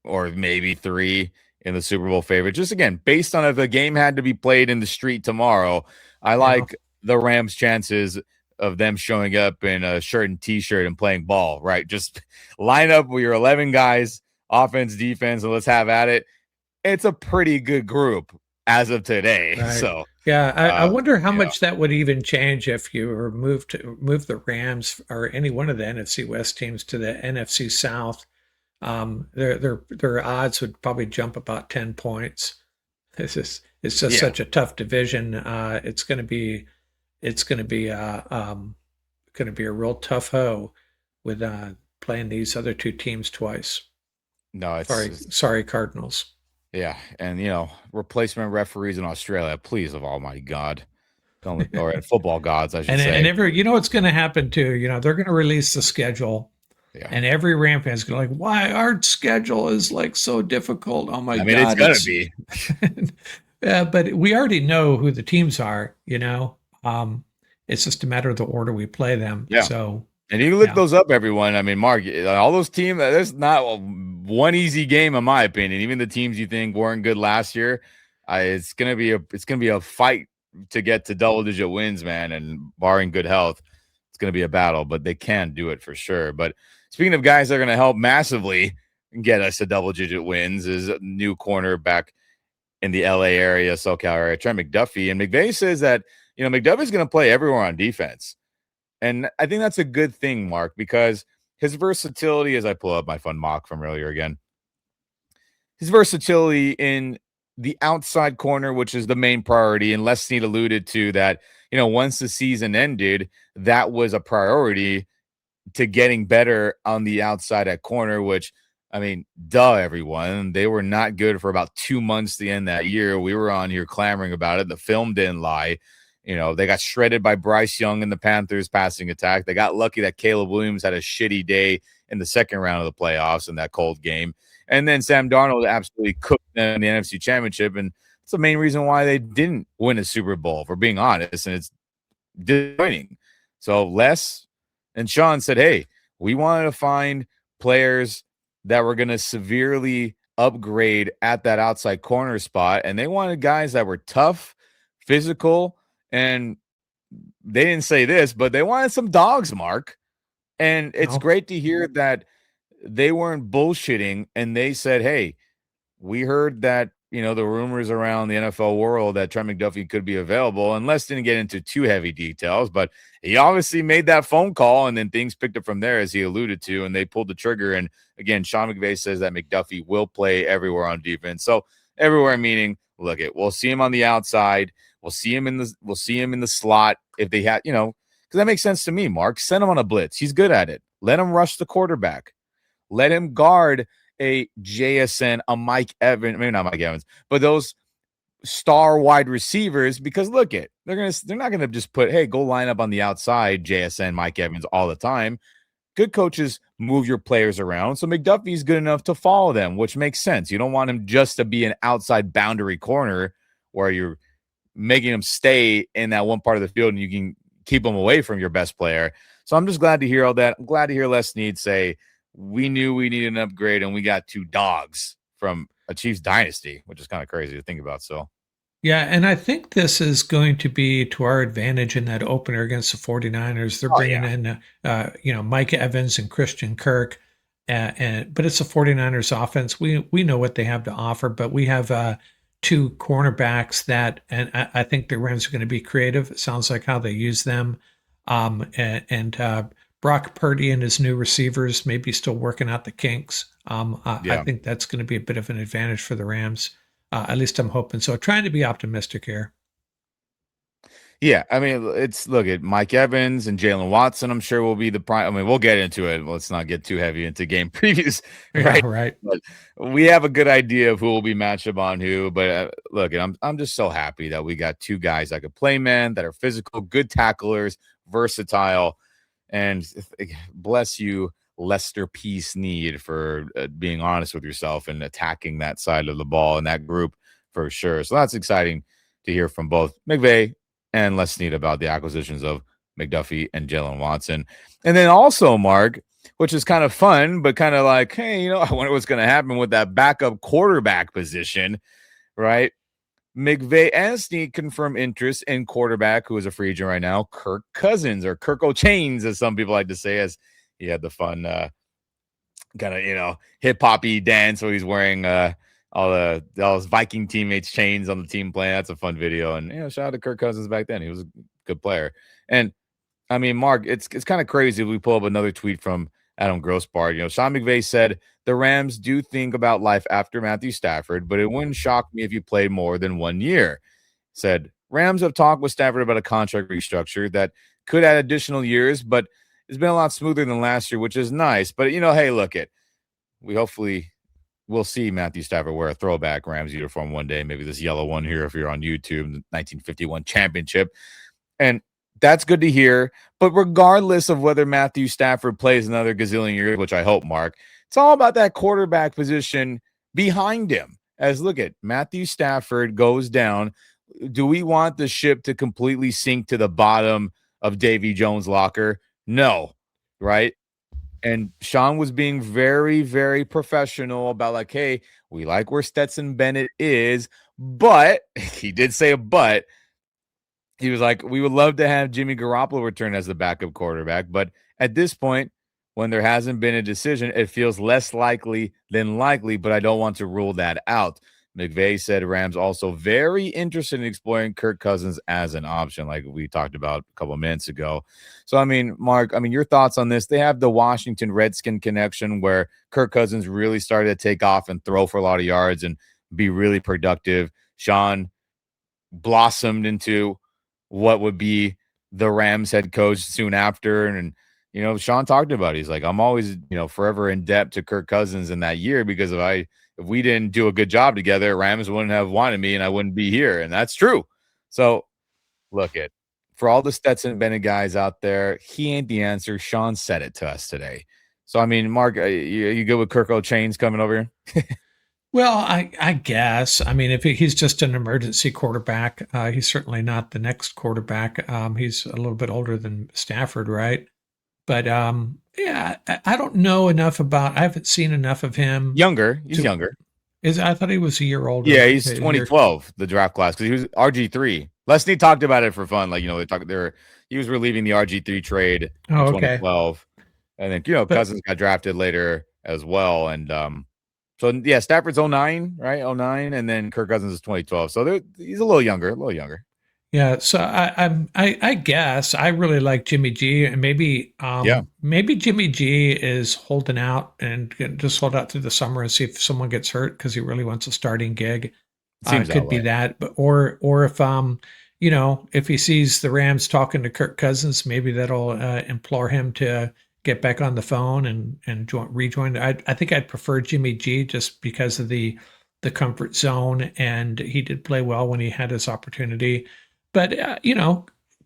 or maybe 3 in the Super Bowl favorite. Just again, based on if the game had to be played in the street tomorrow, I like the Rams' chances of them showing up in a shirt and T-shirt and playing ball, right? Just line up with your 11 guys, offense, defense, and let's have at it. It's a pretty good group as of today. Right. So Yeah, I Uh, wonder how yeah, much that would even change if you move the Rams or any one of the NFC West teams to the NFC South. Their odds would probably jump about 10 points. It's just yeah. such a tough division. It's going to be a real tough hoe with playing these other two teams twice. No, Sorry, Cardinals. yeah, and replacement referees in Australia, please, of Almighty God, don't or football gods, I should And say. every what's going to happen too. They're going to release the schedule, Yeah, and every Ram fan's going to like, why our schedule is like so difficult. Oh my I mean it's God, gonna it's. be. But we already know who the teams are. It's just a matter of the order we play them. Yeah. So And you can look yeah, those up, everyone. I mean, Mark, all those teams, there's not one easy game, in my opinion. Even the teams you think weren't good last year, it's gonna be a fight to get to double digit wins, man. And barring good health, it's gonna be a battle, but they can do it for sure. But speaking of guys that are gonna help massively get us to double digit wins, is a new cornerback in the LA area, SoCal area, Trent McDuffie. And McVay says that McDuffie's gonna play everywhere on defense. And I think that's a good thing, Mark, because his versatility, as I pull up my fun mock from earlier again, his versatility in the outside corner, which is the main priority, and Les Snead alluded to that, once the season ended, that was a priority to getting better on the outside at corner, which, I mean, duh, everyone. They were not good for about 2 months to end that year. We were on here clamoring about it. The film didn't lie. They got shredded by Bryce Young in the Panthers passing attack. They got lucky that Caleb Williams had a shitty day in the second round of the playoffs in that cold game. And then Sam Darnold absolutely cooked them in the NFC Championship. And it's the main reason why they didn't win a Super Bowl, for being honest. And it's disappointing. So Les and Sean said, hey, we wanted to find players that were going to severely upgrade at that outside corner spot. And they wanted guys that were tough, physical, and they didn't say this, but they wanted some dogs, Mark. And it's no, great to hear that they weren't bullshitting and they said, hey, we heard that, the rumors around the NFL world that Trent McDuffie could be available, and Les didn't get into too heavy details, but he obviously made that phone call and then things picked up from there, as he alluded to, and they pulled the trigger. And again, Sean McVay says that McDuffie will play everywhere on defense. So everywhere meaning, we'll see him on the outside. We'll see him in the slot if they had, because that makes sense to me, Mark. Send him on a blitz. He's good at it. Let him rush the quarterback. Let him guard a JSN, a Mike Evans, maybe not Mike Evans, but those star wide receivers, because they're not gonna just put, hey, go line up on the outside, JSN, Mike Evans all the time. Good coaches move your players around. So McDuffie's good enough to follow them, which makes sense. You don't want him just to be an outside boundary corner where you're making him stay in that one part of the field and you can keep him away from your best player. So I'm just glad to hear all that. I'm glad to hear Les Snead say, we knew we needed an upgrade and we got two dogs from a Chiefs dynasty, which is kind of crazy to think about. So, yeah, and I think this is going to be to our advantage in that opener against the 49ers. They're oh, bringing yeah. in, Mike Evans and Christian Kirk, but it's a 49ers offense. We know what they have to offer, but we have two cornerbacks and I think the Rams are going to be creative. It sounds like how they use them. And Brock Purdy and his new receivers maybe still working out the kinks. I Yeah. think that's going to be a bit of an advantage for the Rams. At least I'm hoping so. Trying to be optimistic here. Yeah, I mean, look at Mike Evans and Jalen Watson. I'm sure will be the prime. I mean, we'll get into it. Let's not get too heavy into game previews, Yeah, right? right. But we have a good idea of who will be matched up on who. But look, I'm just so happy that we got two guys that could play man, that are physical, good tacklers, versatile, and bless you, Lester P. Snead, for being honest with yourself and attacking that side of the ball in that group for sure. So that's exciting to hear from both McVay and Les Snead about the acquisitions of McDuffie and Jalen Watson. And then also, Mark, which is kind of fun, but kind of like, hey, I wonder what's going to happen with that backup quarterback position, right? McVay and Snead confirm interest in quarterback, who is a free agent right now, Kirk Cousins, or Kirk O'Chains, as some people like to say, as he had the fun kind of, hip hoppy dance where he's wearing all his Viking teammates chains on the team plan. That's a fun video. And shout out to Kirk Cousins back then. He was a good player. And I mean, Mark, it's kind of crazy if we pull up another tweet from Adam Grossbart. Sean McVay said the Rams do think about life after Matthew Stafford, but it wouldn't shock me if he played more than 1 year. Said Rams have talked with Stafford about a contract restructure that could add additional years, but it's been a lot smoother than last year, which is nice. But hey, look it. We hopefully we'll see Matthew Stafford wear a throwback Rams uniform one day, maybe this yellow one here if you're on YouTube, the 1951 championship. And that's good to hear. But regardless of whether Matthew Stafford plays another gazillion years, which I hope, Mark, it's all about that quarterback position behind him. As look at Matthew Stafford goes down. Do we want the ship to completely sink to the bottom of Davy Jones' locker? No, right? And Sean was being very, very professional about like, hey, we like where Stetson Bennett is, but he did say a but. He was like, we would love to have Jimmy Garoppolo return as the backup quarterback, but at this point, when there hasn't been a decision, it feels less likely than likely, but I don't want to rule that out. McVay said Rams also very interested in exploring Kirk Cousins as an option, like we talked about a couple of minutes ago. So, I mean, Mark, your thoughts on this? They have the Washington Redskin connection where Kirk Cousins really started to take off and throw for a lot of yards and be really productive. Sean blossomed into what would be the Rams head coach soon after. And, Sean talked about it. He's like, I'm always, forever in debt to Kirk Cousins in that year because if we didn't do a good job together, Rams wouldn't have wanted me and I wouldn't be here. And that's true. So look it for all the Stetson Bennett guys out there, he ain't the answer. Sean said it to us today. So, I mean, Mark, you good with Kirk O'Chains coming over here? Well, I guess. I mean, if he's just an emergency quarterback, he's certainly not the next quarterback. He's a little bit older than Stafford, right? But yeah, I don't know enough about. I haven't seen enough of him. Younger. He's younger. I thought he was a year older. Yeah, he's 2012, the draft class, because he was RG3. Leslie talked about it for fun. Like, he was relieving the RG3 trade in 2012. And then, Cousins got drafted later as well. And so yeah, Stafford's 09, right? 09, and then Kirk Cousins is 2012. So he's a little younger. Yeah, so I guess I really like Jimmy G, and maybe maybe Jimmy G is holding out and just hold out through the summer and see if someone gets hurt because he really wants a starting gig. Seems could be that, but or if if he sees the Rams talking to Kirk Cousins, maybe that'll implore him to get back on the phone and rejoin. I think I'd prefer Jimmy G just because of the comfort zone, and he did play well when he had his opportunity. But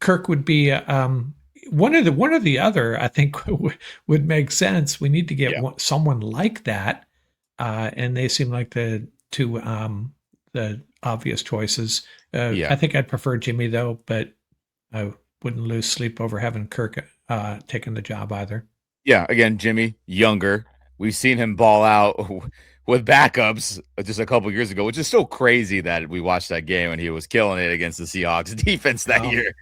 Kirk would be one or the other. I think would make sense. We need to get someone like that, and they seem like the two the obvious choices. I think I'd prefer Jimmy though, but I wouldn't lose sleep over having Kirk taking the job either. Yeah, again, Jimmy, younger. We've seen him ball out with backups just a couple years ago, which is so crazy that we watched that game and he was killing it against the Seahawks defense that year,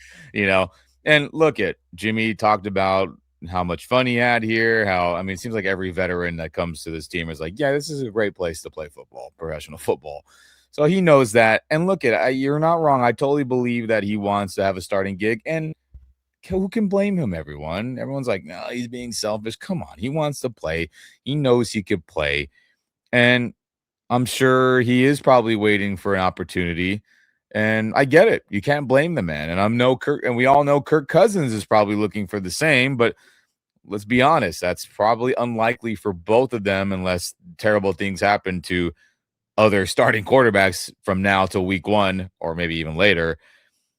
And look at Jimmy talked about how much fun he had here. It seems like every veteran that comes to this team is like, yeah, this is a great place to play football, professional football. So he knows that. And look at you're not wrong. I totally believe that he wants to have a starting gig. And who can blame him, everyone? Everyone's like, no, he's being selfish. Come on. He wants to play. He knows he could play. And I'm sure he is probably waiting for an opportunity. And I get it. You can't blame the man. And we all know Kirk Cousins is probably looking for the same, but let's be honest, that's probably unlikely for both of them unless terrible things happen to other starting quarterbacks from now till week 1 or maybe even later.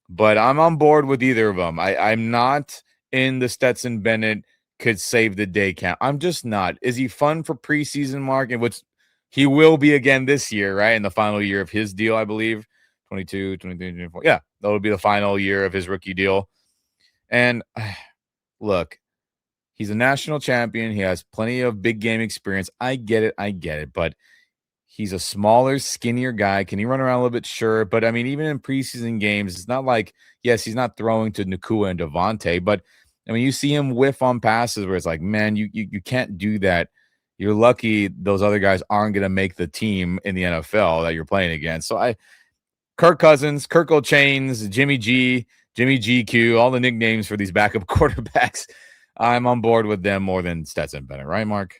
But I'm on board with either of them. I'm not in the Stetson Bennett could save the day camp. I'm just not. Is he fun for preseason, Mark? And he will be again this year, right? In the final year of his deal, I believe. 22, 23, 24. Yeah, that would be the final year of his rookie deal. And look, he's a national champion. He has plenty of big game experience. I get it. But he's a smaller, skinnier guy. Can he run around a little bit? Sure. But, even in preseason games, it's not like, yes, he's not throwing to Nacua and Davante. But, you see him whiff on passes where it's like, man, you can't do that you're lucky those other guys aren't going to make the team in the NFL that you're playing against. So Kirk Cousins, Kirk Chains, Jimmy G, Jimmy GQ, all the nicknames for these backup quarterbacks. I'm on board with them more than Stetson Bennett, right, Mark?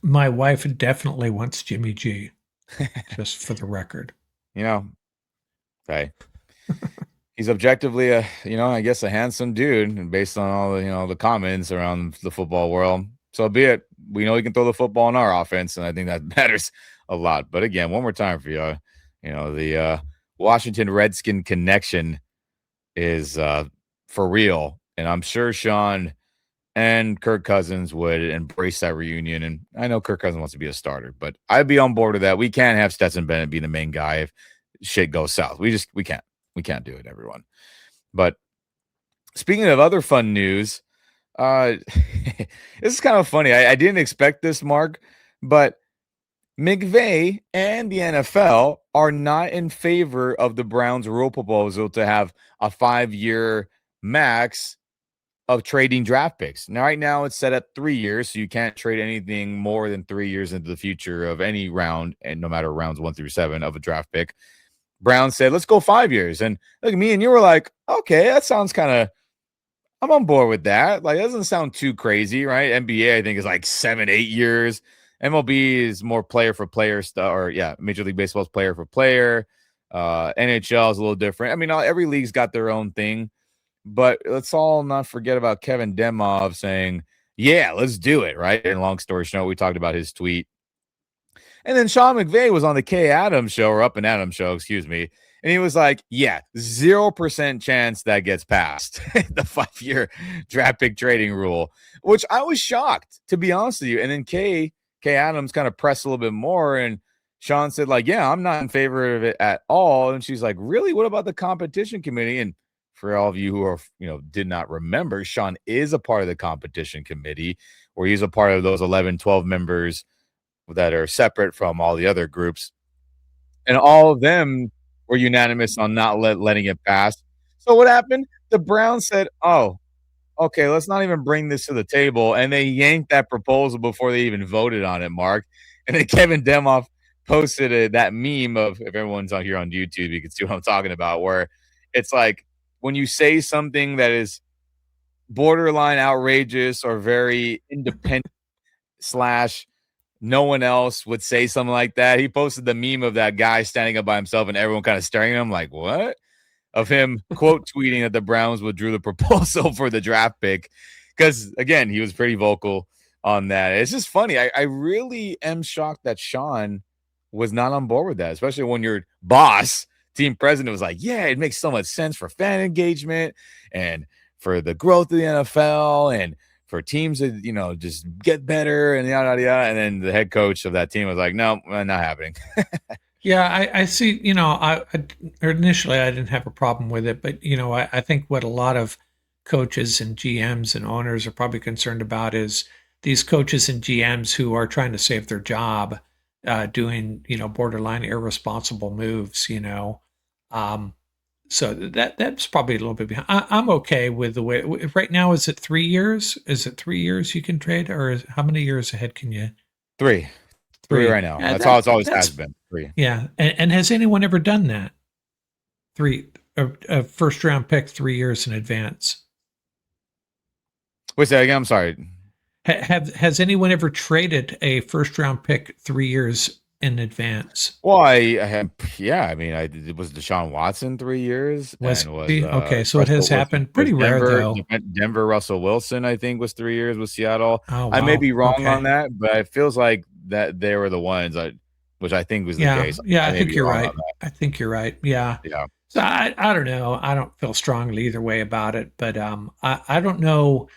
My wife definitely wants Jimmy G, just for the record. You know, hey, he's objectively I guess a handsome dude, and based on all the comments around the football world. So be it. We know he can throw the football in our offense, and I think that matters a lot. But again, one more time for you, the Washington Redskin connection is for real, and I'm sure Sean and Kirk Cousins would embrace that reunion. And I know Kirk Cousins wants to be a starter, but I'd be on board with that. We can't have Stetson Bennett be the main guy if shit goes south. We can't. We can't do it, everyone. But speaking of other fun news, this is kind of funny. I didn't expect this, Mark, but McVay and the NFL are not in favor of the Browns' rule proposal to have a 5-year max of trading draft picks. Now, right now, it's set at 3 years, so you can't trade anything more than 3 years into the future of any round, and no matter rounds 1 through 7 of a draft pick. Brown said, let's go 5 years. And look, me and you were like, okay, that sounds kind of, I'm on board with that. Like, it doesn't sound too crazy, right? NBA, I think, is like 7-8 years. MLB is more player for player stuff, or Major League Baseball is player for player. NHL is a little different. I mean, every league's got their own thing, but let's all not forget about Kevin Demov saying, yeah, let's do it, right? And long story short, we talked about his tweet. And then Sean McVay was on the Kay Adams show, or Up and Adams show, excuse me. And he was like, yeah, 0% chance that gets passed, the 5-year draft pick trading rule, which I was shocked, to be honest with you. And then Kay Adams kind of pressed a little bit more, and Sean said, like, yeah, I'm not in favor of it at all. And she's like, really? What about the competition committee? And for all of you who are, did not remember, Sean is a part of the competition committee, or he's a part of those 11, 12 members that are separate from all the other groups. And all of them were unanimous on not letting it pass. So what happened? The Browns said, oh, okay, let's not even bring this to the table. And they yanked that proposal before they even voted on it, Mark. And then Kevin Demoff posted that meme of, if everyone's on here on YouTube, you can see what I'm talking about, where it's like when you say something that is borderline outrageous or very independent / no one else would say something like that. He posted the meme of that guy standing up by himself and everyone kind of staring at him like, what? Of him quote tweeting that the Browns withdrew the proposal for the draft pick. Because, again, he was pretty vocal on that. It's just funny. I really am shocked that Sean was not on board with that, especially when your boss, team president, was like, yeah, it makes so much sense for fan engagement and for the growth of the NFL and for teams to, just get better and yada, yada, yada. And then the head coach of that team was like, no, not happening. Yeah, I see. Initially I didn't have a problem with it, but I think what a lot of coaches and GMs and owners are probably concerned about is these coaches and GMs who are trying to save their job, doing borderline irresponsible moves. So that's probably a little bit behind. I'm okay with the way right now. Is it 3 years? Is it 3 years you can trade, or how many years ahead can you? 3 right now. Yeah, That's how it's always has been. 3. Yeah, and has anyone ever done that? A first round pick 3 years in advance. Wait, say again. I'm sorry. Has anyone ever traded a first round pick 3 years in advance? Well, I have, I mean, it was Deshaun Watson 3 years. Okay, so it has happened. Pretty rare, though. Denver, Russell Wilson, I think, was 3 years with Seattle. Oh, wow. I may be wrong on that, but it feels like that they were the ones, which I think was the case. Yeah, I think you're right. I think you're right. Yeah. Yeah. So I don't know. I don't feel strongly either way about it, but I don't know.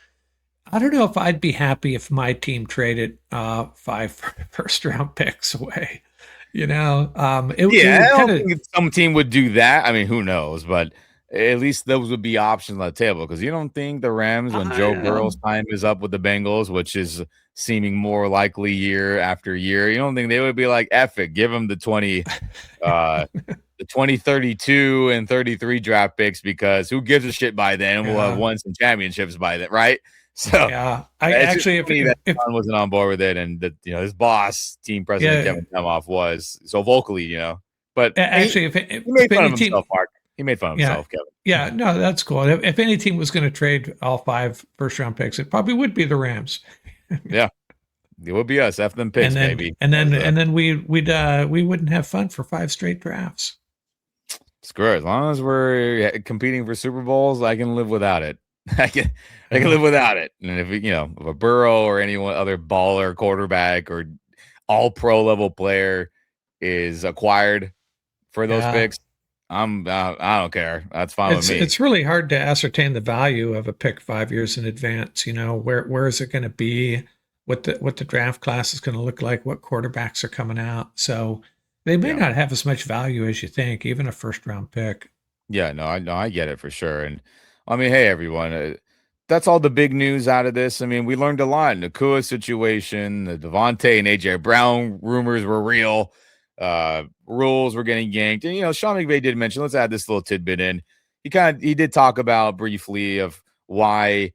I don't know if I'd be happy if my team traded 5 first round picks away. I don't think some team would do that. I mean, who knows? But at least those would be options on the table, because you don't think the Rams, when Joe Burrow's time is up with the Bengals, which is seeming more likely year after year, you don't think they would be like, F it, give them the 2032 and 33 draft picks, because who gives a shit by then? We'll have won some championships by then, right? So Yeah, I it's just actually, funny that if Sean wasn't on board with it, and that his boss, team president yeah, Kevin Demoff, was so vocally, But actually, he made if fun any of himself, team, Mark. He made fun of yeah, himself, Kevin. yeah, no, that's cool. If any team was going to trade all 5 first round picks, it probably would be the Rams. Yeah, it would be us. F them picks, baby. And then we wouldn't have fun for 5 straight drafts. Screw it. As long as we're competing for Super Bowls, I can live without it. I can I can Yeah, live without it. And if a Burrow or anyone other baller quarterback or all pro level player is acquired for those yeah. picks, I don't care. That's fine with It's me. it's really hard to ascertain the value of a pick 5 years in advance. Where is it going to be? What the draft class is going to look like? What quarterbacks are coming out? So they may Yeah. not have as much value as you think, even a first round pick. Yeah, no, I get it for sure. And I mean, hey, everyone, that's all the big news out of this. I mean, we learned a lot. Nakua situation, the Davante and AJ Brown rumors were real. Rules were getting yanked. And Sean McVay did mention, let's add this little tidbit in. He did talk about briefly of why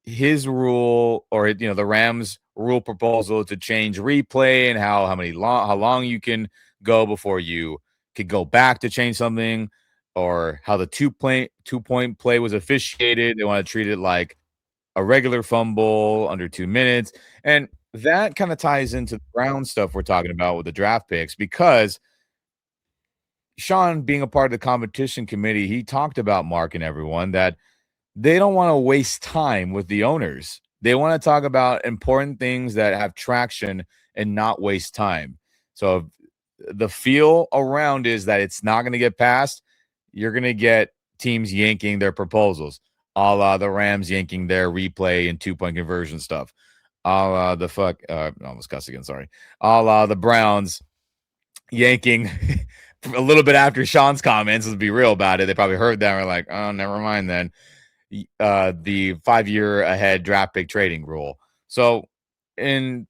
his rule, or the Rams rule proposal to change replay, and how long you can go before you could go back to change something, or how the two point play was officiated. They want to treat it like a regular fumble under 2 minutes. And that kind of ties into the Brown stuff we're talking about with the draft picks, because Sean, being a part of the competition committee, he talked about Mark and everyone that they don't want to waste time with the owners. They want to talk about important things that have traction and not waste time. So the feel around is that it's not going to get passed. You're going to get teams yanking their proposals, a la the Rams yanking their replay and 2 point conversion stuff, a la almost cussed again, sorry, a la the Browns yanking a little bit after Sean's comments. Let's be real about it. They probably heard that and were like, oh, never mind then. The 5 year ahead draft pick trading rule. So, in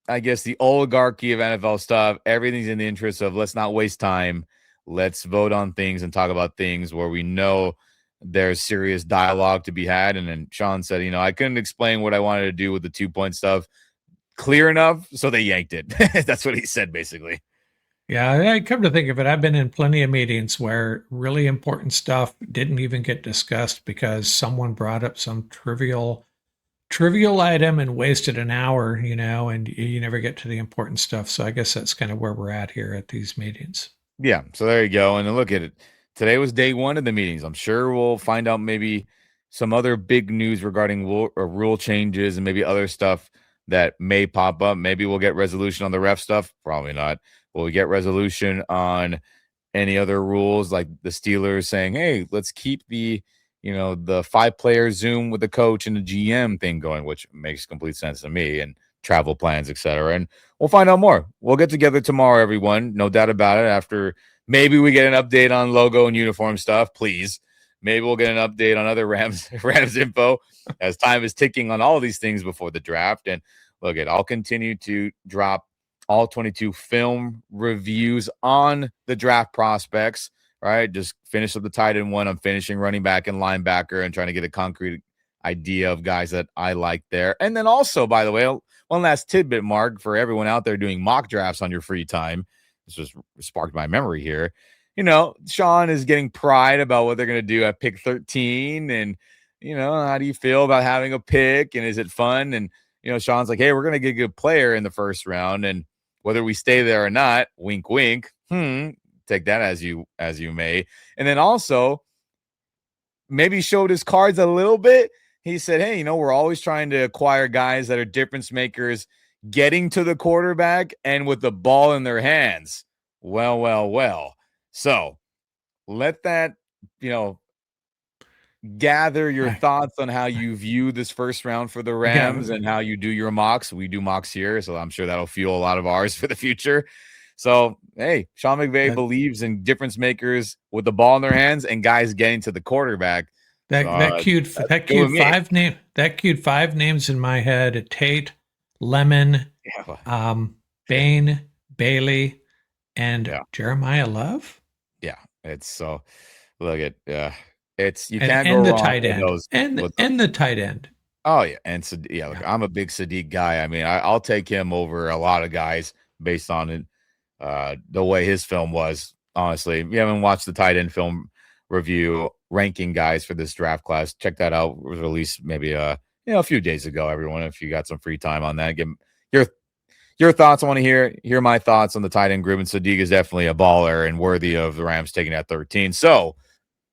I guess the oligarchy of NFL stuff, everything's in the interest of let's not waste time. Let's vote on things and talk about things where we know there's serious dialogue to be had. And then Sean said, I couldn't explain what I wanted to do with the 2 point stuff clear enough, so they yanked it. That's what he said, basically. Yeah, I come to think of it, I've been in plenty of meetings where really important stuff didn't even get discussed because someone brought up some trivial item and wasted an hour, and you never get to the important stuff. So I guess that's kind of where we're at here at these meetings. Yeah, so there you go. And then look at it. Today was day one of the meetings. I'm sure we'll find out maybe some other big news regarding rule changes and maybe other stuff that may pop up. Maybe we'll get resolution on the ref stuff. Probably not. Will we get resolution on any other rules, like the Steelers saying, hey, let's keep the 5 player Zoom with the coach and the GM thing going, which makes complete sense to me, and travel plans, etc. And we'll find out more. We'll get together tomorrow, everyone. No doubt about it. After maybe we get an update on logo and uniform stuff, please. Maybe we'll get an update on other Rams info as time is ticking on all these things before the draft. And look, I'll continue to drop all 22 film reviews on the draft prospects. Right, just finish up the tight end one. I'm finishing running back and linebacker and trying to get a concrete idea of guys that I like there. And then also, by the way, one last tidbit, Mark, for everyone out there doing mock drafts on your free time. This just sparked my memory here. Sean is getting pride about what they're going to do at pick 13. And, how do you feel about having a pick? And is it fun? And, Sean's like, hey, we're going to get a good player in the first round. And whether we stay there or not, wink, wink, take that as you may. And then also maybe showed his cards a little bit. He said, hey, we're always trying to acquire guys that are difference makers, getting to the quarterback and with the ball in their hands. Well. So let that, gather your I, thoughts on how you view this first round for the I got Rams and how you do your mocks. We do mocks here, so I'm sure that'll fuel a lot of ours for the future. So, hey, Sean McVay that believes in difference makers with the ball in their hands and guys getting to the quarterback. So, that cued that's that good with cued me. five names in my head: Tate, Lemon, Yeah. Bain, Bailey, and Yeah. Jeremiah Love. Yeah. It's so look at it's you and can't go and the wrong tight with end those and with and the tight end. Oh, yeah, and yeah, look, Yeah. I'm a big Sadiq guy. I mean, I'll take him over a lot of guys based on it, the way his film was, honestly. If you haven't watched the tight end film review ranking guys for this draft class, check that out. It was released maybe, a few days ago, everyone, if you got some free time on that. Give your your thoughts. I wanna hear my thoughts on the tight end group, and Sadiq is definitely a baller and worthy of the Rams taking at 13. So,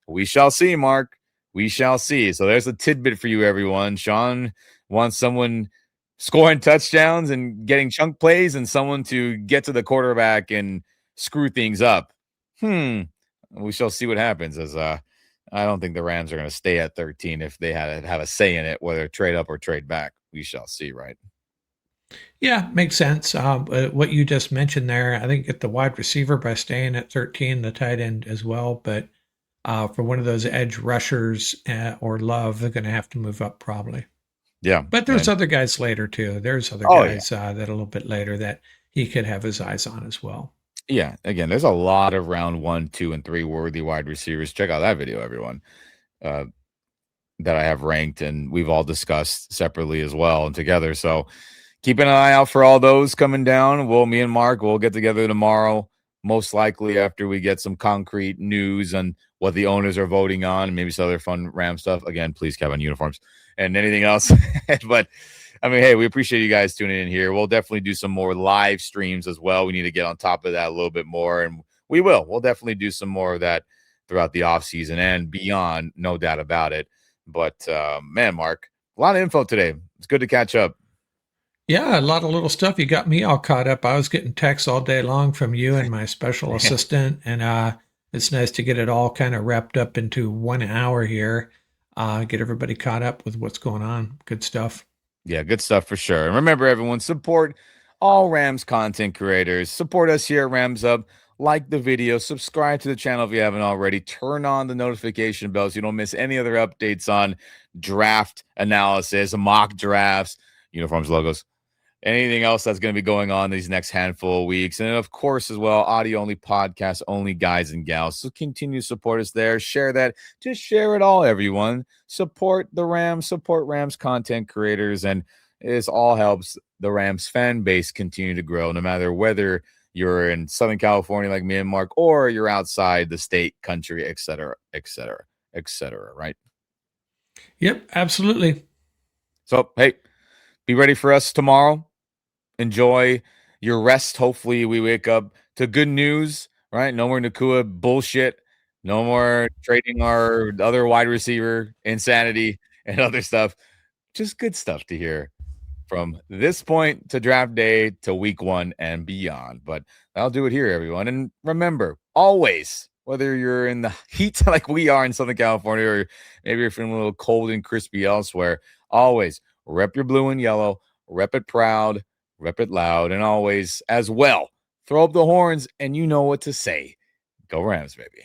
we shall see, Mark. We shall see. So there's a tidbit for you, everyone. Sean wants someone scoring touchdowns and getting chunk plays and someone to get to the quarterback and screw things up. Hmm. We shall see what happens as I don't think the Rams are going to stay at 13 if they had have a say in it, whether trade up or trade back. We shall see, right? Yeah, makes sense. What you just mentioned there, I think get the wide receiver by staying at 13, the tight end as well. But for one of those edge rushers or Love, they're going to have to move up probably. Yeah. But there's And other guys later too. There's other oh yeah. guys that a little bit later that he could have his eyes on as well. Yeah. Again, there's a lot of round 1, 2, and 3 worthy wide receivers. Check out that video, everyone. Uh, that I have ranked and we've all discussed separately as well and together. So keep an eye out for all those coming down. Me and Mark will get together tomorrow, most likely after we get some concrete news on what the owners are voting on and maybe some other fun Ram stuff. Again, please Kevin uniforms and anything else. But I mean, hey, we appreciate you guys tuning in here. We'll definitely do some more live streams as well. We need to get on top of that a little bit more, and we will. We'll definitely do some more of that throughout the off season and beyond, no doubt about it. But man, Mark, a lot of info today. It's good to catch up. Yeah, a lot of little stuff. You got me all caught up. I was getting texts all day long from you and my special assistant, and it's nice to get it all kind of wrapped up into 1 hour here. Get everybody caught up with what's going on. Good stuff. Yeah, good stuff for sure. And remember, everyone, support all Rams content creators. Support us here at Rams Up. Like the video, subscribe to the channel if you haven't already. Turn on the notification bell so you don't miss any other updates on draft analysis, mock drafts, uniforms, logos, anything else that's going to be going on these next handful of weeks. And of course, as well, audio only, podcast only, guys and gals. So continue to support us there. Share that. Just share it all, everyone. Support the Rams, support Rams content creators. And this all helps the Rams fan base continue to grow, no matter whether you're in Southern California like me and Mark, or you're outside the state, country, et cetera, et cetera, et cetera, right? Yep, absolutely. So, hey, be ready for us tomorrow. Enjoy your rest. Hopefully, we wake up to good news, right? No more Nacua bullshit. No more trading our other wide receiver insanity and other stuff. Just good stuff to hear from this point to draft day to week 1 and beyond. But that'll do it here, everyone. And remember, always, whether you're in the heat like we are in Southern California, or maybe you're feeling a little cold and crispy elsewhere, always rep your blue and yellow, rep it proud, rep it loud, and always, as well, throw up the horns and you know what to say. Go Rams, baby.